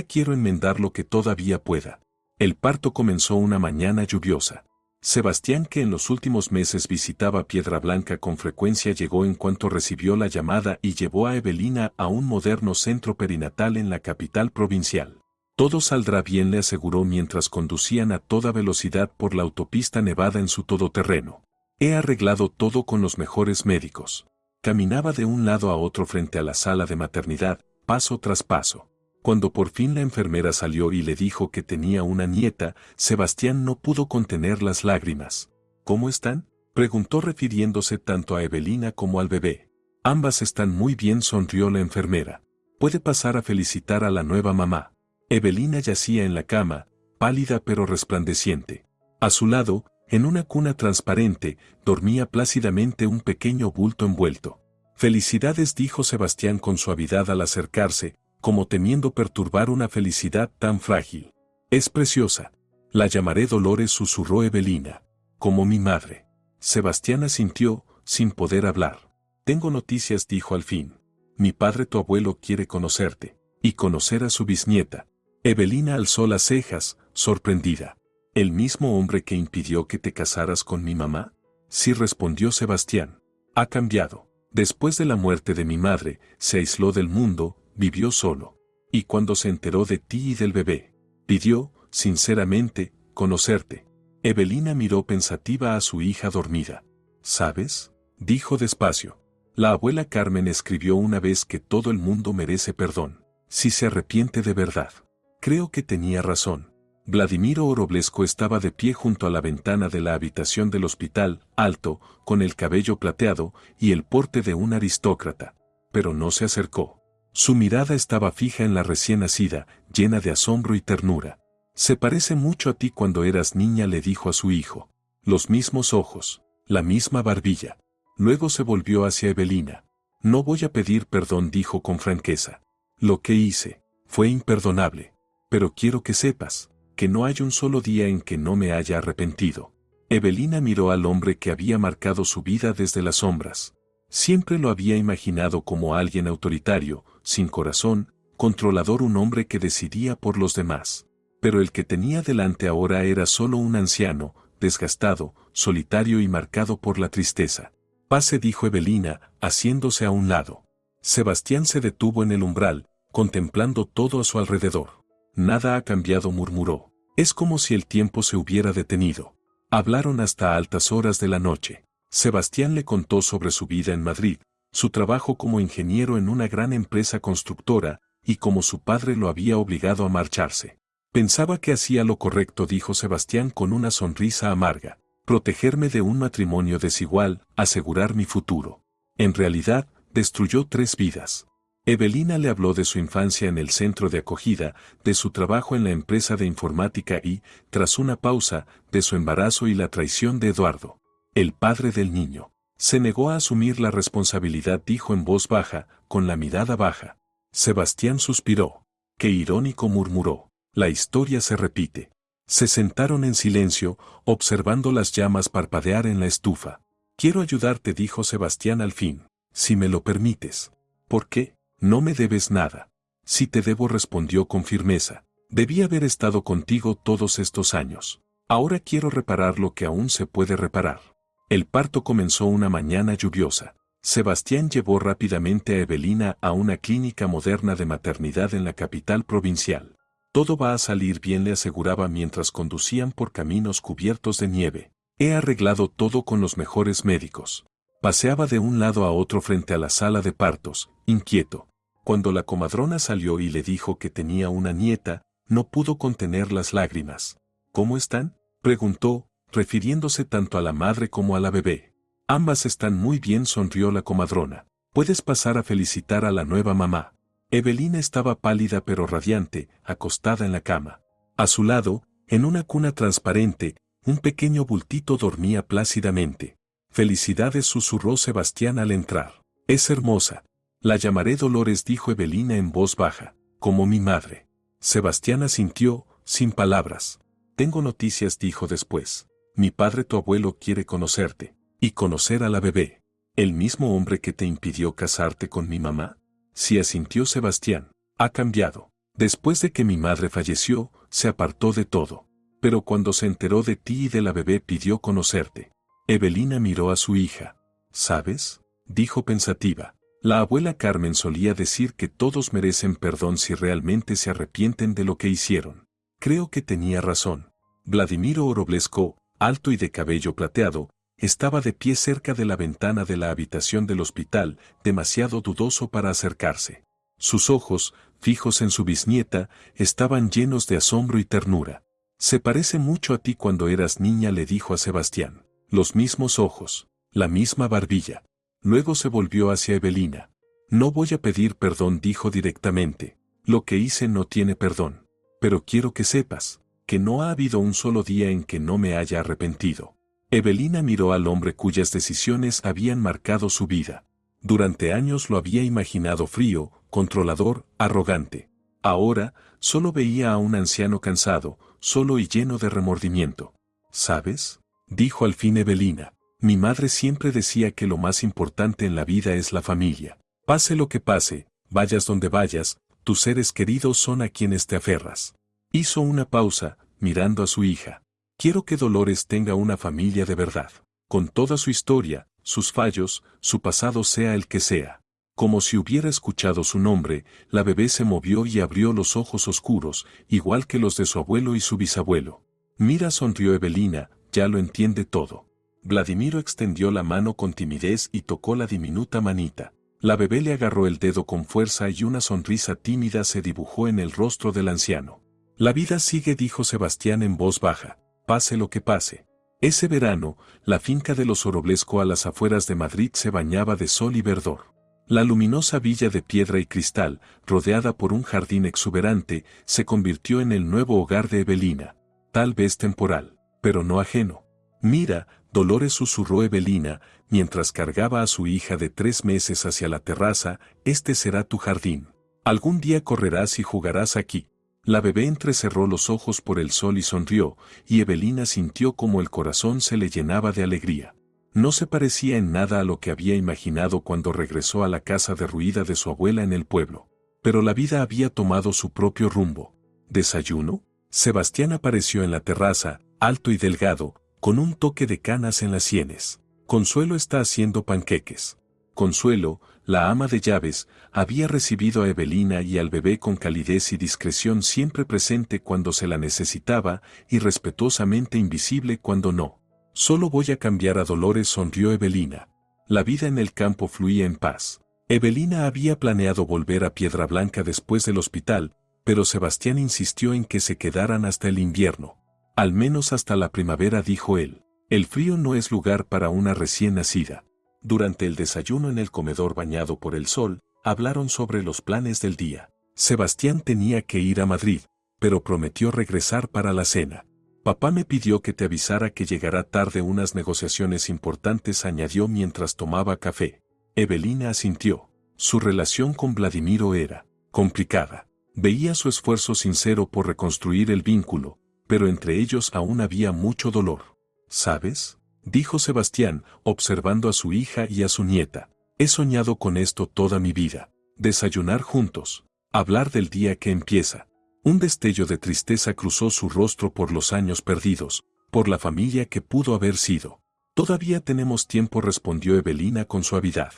[SPEAKER 2] quiero enmendar lo que todavía pueda. El parto comenzó una mañana lluviosa. Sebastián, que en los últimos meses visitaba Piedra Blanca con frecuencia, llegó en cuanto recibió la llamada y llevó a Evelina a un moderno centro perinatal en la capital provincial. Todo saldrá bien, le aseguró mientras conducían a toda velocidad por la autopista nevada en su todoterreno. He arreglado todo con los mejores médicos. Caminaba de un lado a otro frente a la sala de maternidad, paso tras paso. Cuando por fin la enfermera salió y le dijo que tenía una nieta, Sebastián no pudo contener las lágrimas. ¿Cómo están?, preguntó refiriéndose tanto a Evelina como al bebé. Ambas están muy bien, sonrió la enfermera. Puede pasar a felicitar a la nueva mamá. Evelina yacía en la cama, pálida pero resplandeciente. A su lado, en una cuna transparente, dormía plácidamente un pequeño bulto envuelto. Felicidades, dijo Sebastián con suavidad al acercarse, como temiendo perturbar una felicidad tan frágil. Es preciosa. La llamaré Dolores, susurró Evelina. Como mi madre. Sebastián asintió, sin poder hablar. Tengo noticias, dijo al fin. Mi padre, tu abuelo, quiere conocerte. Y conocer a su bisnieta. Evelina alzó las cejas, sorprendida. ¿El mismo hombre que impidió que te casaras con mi mamá? Sí, respondió Sebastián. Ha cambiado. Después de la muerte de mi madre, se aisló del mundo, vivió solo. Y cuando se enteró de ti y del bebé, pidió, sinceramente, conocerte. Evelina miró pensativa a su hija dormida. ¿Sabes?, dijo despacio. La abuela Carmen escribió una vez que todo el mundo merece perdón, si se arrepiente de verdad. Creo que tenía razón. Vladimiro Oroblesco estaba de pie junto a la ventana de la habitación del hospital, alto, con el cabello plateado y el porte de un aristócrata. Pero no se acercó. Su mirada estaba fija en la recién nacida, llena de asombro y ternura. Se parece mucho a ti cuando eras niña, le dijo a su hijo. Los mismos ojos, la misma barbilla. Luego se volvió hacia Evelina. No voy a pedir perdón, dijo con franqueza. Lo que hice fue imperdonable. Pero quiero que sepas que no hay un solo día en que no me haya arrepentido. Evelina miró al hombre que había marcado su vida desde las sombras. Siempre lo había imaginado como alguien autoritario, sin corazón, controlador, un hombre que decidía por los demás. Pero el que tenía delante ahora era solo un anciano, desgastado, solitario y marcado por la tristeza. Pase, dijo Evelina, haciéndose a un lado. Sebastián se detuvo en el umbral, contemplando todo a su alrededor. Nada ha cambiado, murmuró. Es como si el tiempo se hubiera detenido. Hablaron hasta altas horas de la noche. Sebastián le contó sobre su vida en Madrid, su trabajo como ingeniero en una gran empresa constructora, y cómo su padre lo había obligado a marcharse. Pensaba que hacía lo correcto, dijo Sebastián con una sonrisa amarga. Protegerme de un matrimonio desigual, asegurar mi futuro. En realidad, destruyó 3 vidas. Evelina le habló de su infancia en el centro de acogida, de su trabajo en la empresa de informática y, tras una pausa, de su embarazo y la traición de Eduardo, el padre del niño. Se negó a asumir la responsabilidad, dijo en voz baja, con la mirada baja. Sebastián suspiró. Qué irónico, murmuró. La historia se repite. Se sentaron en silencio, observando las llamas parpadear en la estufa. Quiero ayudarte, dijo Sebastián al fin, si me lo permites. ¿Por qué? No me debes nada. Sí te debo, respondió con firmeza. Debí haber estado contigo todos estos años. Ahora quiero reparar lo que aún se puede reparar. El parto comenzó una mañana lluviosa. Sebastián llevó rápidamente a Evelina a una clínica moderna de maternidad en la capital provincial. Todo va a salir bien, le aseguraba mientras conducían por caminos cubiertos de nieve. He arreglado todo con los mejores médicos. Paseaba de un lado a otro frente a la sala de partos, inquieto. Cuando la comadrona salió y le dijo que tenía una nieta, no pudo contener las lágrimas. ¿Cómo están?, preguntó, refiriéndose tanto a la madre como a la bebé. Ambas están muy bien, sonrió la comadrona. Puedes pasar a felicitar a la nueva mamá. Evelina estaba pálida pero radiante, acostada en la cama. A su lado, en una cuna transparente, un pequeño bultito dormía plácidamente. Felicidades, susurró Sebastián al entrar. Es hermosa. La llamaré Dolores, dijo Evelina en voz baja, como mi madre. Sebastián asintió, sin palabras. Tengo noticias, dijo después. Mi padre, tu abuelo, quiere conocerte. Y conocer a la bebé. ¿El mismo hombre que te impidió casarte con mi mamá? Sí, asintió Sebastián. Ha cambiado. Después de que mi madre falleció, se apartó de todo. Pero cuando se enteró de ti y de la bebé pidió conocerte. Evelina miró a su hija. ¿Sabes?, dijo pensativa. La abuela Carmen solía decir que todos merecen perdón si realmente se arrepienten de lo que hicieron. Creo que tenía razón. Vladimiro Oroblesco, alto y de cabello plateado, estaba de pie cerca de la ventana de la habitación del hospital, demasiado dudoso para acercarse. Sus ojos, fijos en su bisnieta, estaban llenos de asombro y ternura. Se parece mucho a ti cuando eras niña, le dijo a Sebastián. Los mismos ojos, la misma barbilla. Luego se volvió hacia Evelina. No voy a pedir perdón, dijo directamente. Lo que hice no tiene perdón. Pero quiero que sepas que no ha habido un solo día en que no me haya arrepentido. Evelina miró al hombre cuyas decisiones habían marcado su vida. Durante años lo había imaginado frío, controlador, arrogante. Ahora, solo veía a un anciano cansado, solo y lleno de remordimiento. ¿Sabes?, dijo al fin Evelina. Mi madre siempre decía que lo más importante en la vida es la familia. Pase lo que pase, vayas donde vayas, tus seres queridos son a quienes te aferras. Hizo una pausa, mirando a su hija. Quiero que Dolores tenga una familia de verdad, con toda su historia, sus fallos, su pasado sea el que sea. Como si hubiera escuchado su nombre, la bebé se movió y abrió los ojos oscuros, igual que los de su abuelo y su bisabuelo. Mira, sonrió Evelina, ya lo entiende todo. Vladimiro extendió la mano con timidez y tocó la diminuta manita. La bebé le agarró el dedo con fuerza y una sonrisa tímida se dibujó en el rostro del anciano. La vida sigue, dijo Sebastián en voz baja. Pase lo que pase. Ese verano, la finca de los Oroblesco a las afueras de Madrid se bañaba de sol y verdor. La luminosa villa de piedra y cristal, rodeada por un jardín exuberante, se convirtió en el nuevo hogar de Evelina. Tal vez temporal, pero no ajeno. Mira, Dolores, susurró Evelina, mientras cargaba a su hija de 3 meses hacia la terraza, este será tu jardín. Algún día correrás y jugarás aquí. La bebé entrecerró los ojos por el sol y sonrió, y Evelina sintió como el corazón se le llenaba de alegría. No se parecía en nada a lo que había imaginado cuando regresó a la casa derruida de su abuela en el pueblo. Pero la vida había tomado su propio rumbo. ¿Desayuno? Sebastián apareció en la terraza, alto y delgado, con un toque de canas en las sienes. Consuelo está haciendo panqueques. Consuelo, la ama de llaves, había recibido a Evelina y al bebé con calidez y discreción, siempre presente cuando se la necesitaba y respetuosamente invisible cuando no. Solo voy a cambiar a Dolores, sonrió Evelina. La vida en el campo fluía en paz. Evelina había planeado volver a Piedra Blanca después del hospital, pero Sebastián insistió en que se quedaran hasta el invierno. Al menos hasta la primavera, dijo él. El frío no es lugar para una recién nacida. Durante el desayuno en el comedor bañado por el sol, hablaron sobre los planes del día. Sebastián tenía que ir a Madrid, pero prometió regresar para la cena. Papá me pidió que te avisara que llegará tarde, unas negociaciones importantes, añadió mientras tomaba café. Evelina asintió. Su relación con Vladimiro era complicada. Veía su esfuerzo sincero por reconstruir el vínculo, pero entre ellos aún había mucho dolor. ¿Sabes?, dijo Sebastián, observando a su hija y a su nieta. He soñado con esto toda mi vida. Desayunar juntos. Hablar del día que empieza. Un destello de tristeza cruzó su rostro por los años perdidos, por la familia que pudo haber sido. Todavía tenemos tiempo, respondió Evelina con suavidad.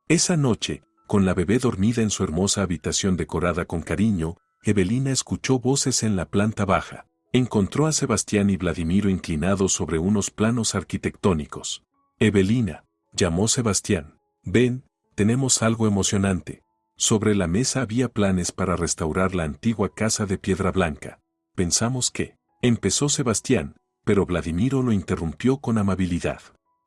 [SPEAKER 2] Esa noche, con la bebé dormida en su hermosa habitación decorada con cariño, Evelina escuchó voces en la planta baja. Encontró a Sebastián y Vladimiro inclinados sobre unos planos arquitectónicos. Evelina, llamó Sebastián. Ven, tenemos algo emocionante. Sobre la mesa había planes para restaurar la antigua casa de Piedra Blanca. Pensamos que, empezó Sebastián, pero Vladimiro lo interrumpió con amabilidad.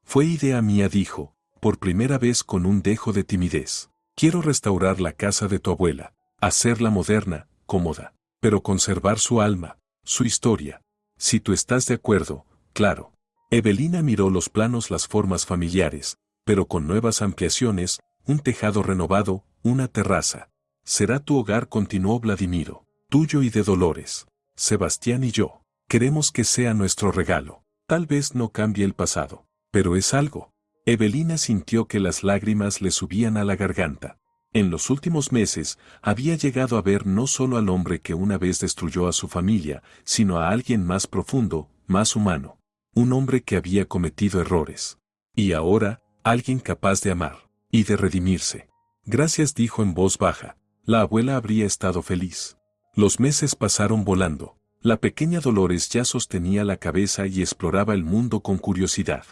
[SPEAKER 2] Fue idea mía, dijo, por primera vez con un dejo de timidez. Quiero restaurar la casa de tu abuela, hacerla moderna, cómoda, pero conservar su alma, su historia. Si tú estás de acuerdo, claro. Evelina miró los planos, las formas familiares, pero con nuevas ampliaciones, un tejado renovado, una terraza. Será tu hogar, continuó Vladimiro, tuyo y de Dolores. Sebastián y yo, queremos que sea nuestro regalo. Tal vez no cambie el pasado, pero es algo. Evelina sintió que las lágrimas le subían a la garganta. En los últimos meses, había llegado a ver no solo al hombre que una vez destruyó a su familia, sino a alguien más profundo, más humano. Un hombre que había cometido errores. Y ahora, alguien capaz de amar y de redimirse. Gracias, dijo en voz baja. La abuela habría estado feliz. Los meses pasaron volando. La pequeña Dolores ya sostenía la cabeza y exploraba el mundo con curiosidad.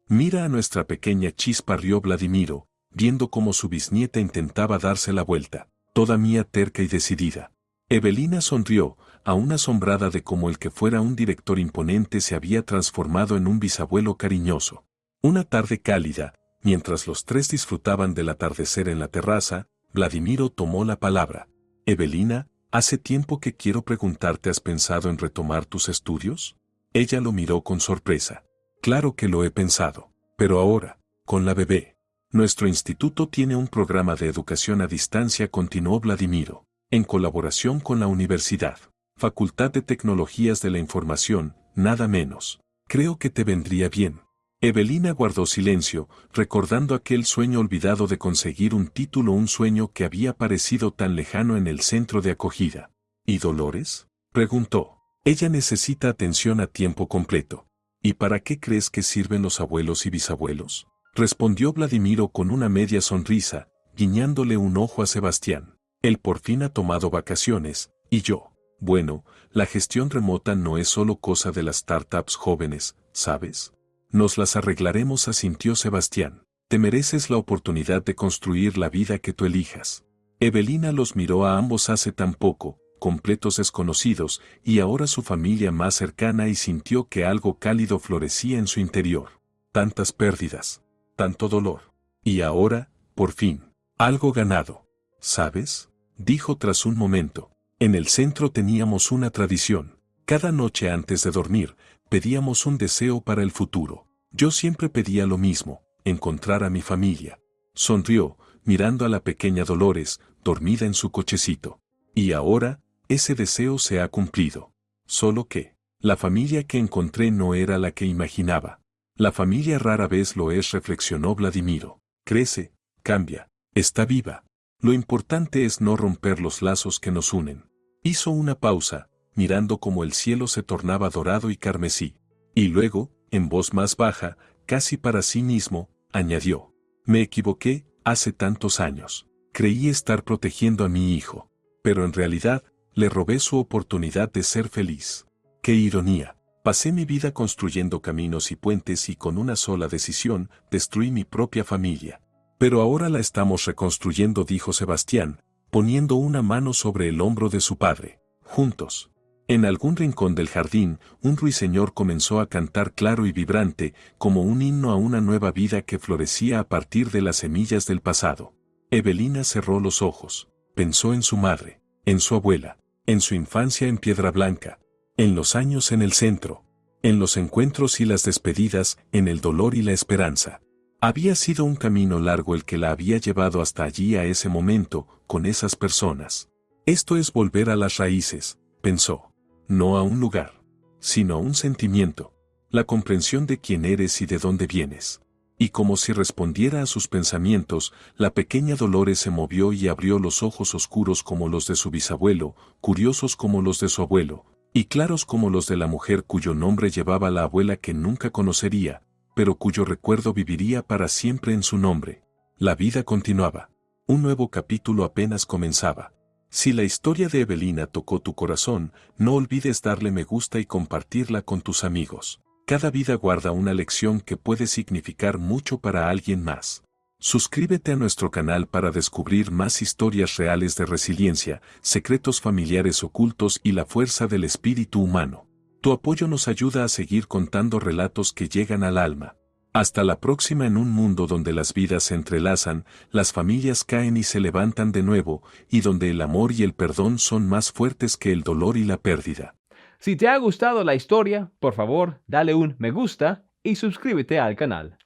[SPEAKER 2] Mira a nuestra pequeña chispa, rió Vladimiro, viendo cómo su bisnieta intentaba darse la vuelta, toda mía, terca y decidida. Evelina sonrió, aún asombrada de cómo el que fuera un director imponente se había transformado en un bisabuelo cariñoso. Una tarde cálida, mientras los tres disfrutaban del atardecer en la terraza, Vladimiro tomó la palabra. Evelina, hace tiempo que quiero preguntarte, ¿has pensado en retomar tus estudios? Ella lo miró con sorpresa. Claro que lo he pensado, pero ahora, con la bebé. Nuestro instituto tiene un programa de educación a distancia, continuó Vladimiro, en colaboración con la universidad, Facultad de Tecnologías de la Información, nada menos. Creo que te vendría bien. Evelina guardó silencio, recordando aquel sueño olvidado de conseguir un título, un sueño que había parecido tan lejano en el centro de acogida. ¿Y Dolores?, preguntó. Ella necesita atención a tiempo completo. ¿Y para qué crees que sirven los abuelos y bisabuelos?, respondió Vladimiro con una media sonrisa, guiñándole un ojo a Sebastián. Él por fin ha tomado vacaciones, y yo. Bueno, la gestión remota no es solo cosa de las startups jóvenes, ¿sabes? Nos las arreglaremos, asintió Sebastián. Te mereces la oportunidad de construir la vida que tú elijas. Evelina los miró a ambos hace tan poco, completos desconocidos, y ahora su familia más cercana, y sintió que algo cálido florecía en su interior. Tantas pérdidas, tanto dolor. Y ahora, por fin, algo ganado. ¿Sabes?, dijo tras un momento. En el centro teníamos una tradición. Cada noche antes de dormir, pedíamos un deseo para el futuro. Yo siempre pedía lo mismo, encontrar a mi familia. Sonrió, mirando a la pequeña Dolores, dormida en su cochecito. Y ahora, ese deseo se ha cumplido. Solo que, la familia que encontré no era la que imaginaba. La familia rara vez lo es, reflexionó Vladimiro. Crece, cambia, está viva. Lo importante es no romper los lazos que nos unen. Hizo una pausa, mirando cómo el cielo se tornaba dorado y carmesí. Y luego, en voz más baja, casi para sí mismo, añadió. Me equivoqué, Hace tantos años. Creí estar protegiendo a mi hijo. Pero en realidad, le robé su oportunidad de ser feliz. ¡Qué ironía! Pasé mi vida construyendo caminos y puentes y con una sola decisión, destruí mi propia familia. Pero ahora la estamos reconstruyendo, dijo Sebastián, poniendo una mano sobre el hombro de su padre. Juntos. En algún rincón del jardín, un ruiseñor comenzó a cantar claro y vibrante, como un himno a una nueva vida que florecía a partir de las semillas del pasado. Evelina cerró los ojos. Pensó en su madre, en su abuela, en su infancia en Piedra Blanca, en los años en el centro, en los encuentros y las despedidas, en el dolor y la esperanza. Había sido un camino largo el que la había llevado hasta allí, a ese momento, con esas personas. Esto es volver a las raíces, pensó. No a un lugar, sino a un sentimiento, la comprensión de quién eres y de dónde vienes. Y como si respondiera a sus pensamientos, la pequeña Dolores se movió y abrió los ojos oscuros como los de su bisabuelo, curiosos como los de su abuelo, y claros como los de la mujer cuyo nombre llevaba la abuela que nunca conocería, pero cuyo recuerdo viviría para siempre en su nombre. La vida continuaba. Un nuevo capítulo apenas comenzaba. Si la historia de Evelina tocó tu corazón, no olvides darle me gusta y compartirla con tus amigos. Cada vida guarda una lección que puede significar mucho para alguien más. Suscríbete a nuestro canal para descubrir más historias reales de resiliencia, secretos familiares ocultos y la fuerza del espíritu humano. Tu apoyo nos ayuda a seguir contando relatos que llegan al alma. Hasta la próxima, en un mundo donde las vidas se entrelazan, las familias caen y se levantan de nuevo, y donde el amor y el perdón son más fuertes que el dolor y la pérdida.
[SPEAKER 1] Si te ha gustado la historia, por favor, dale un me gusta y suscríbete al canal.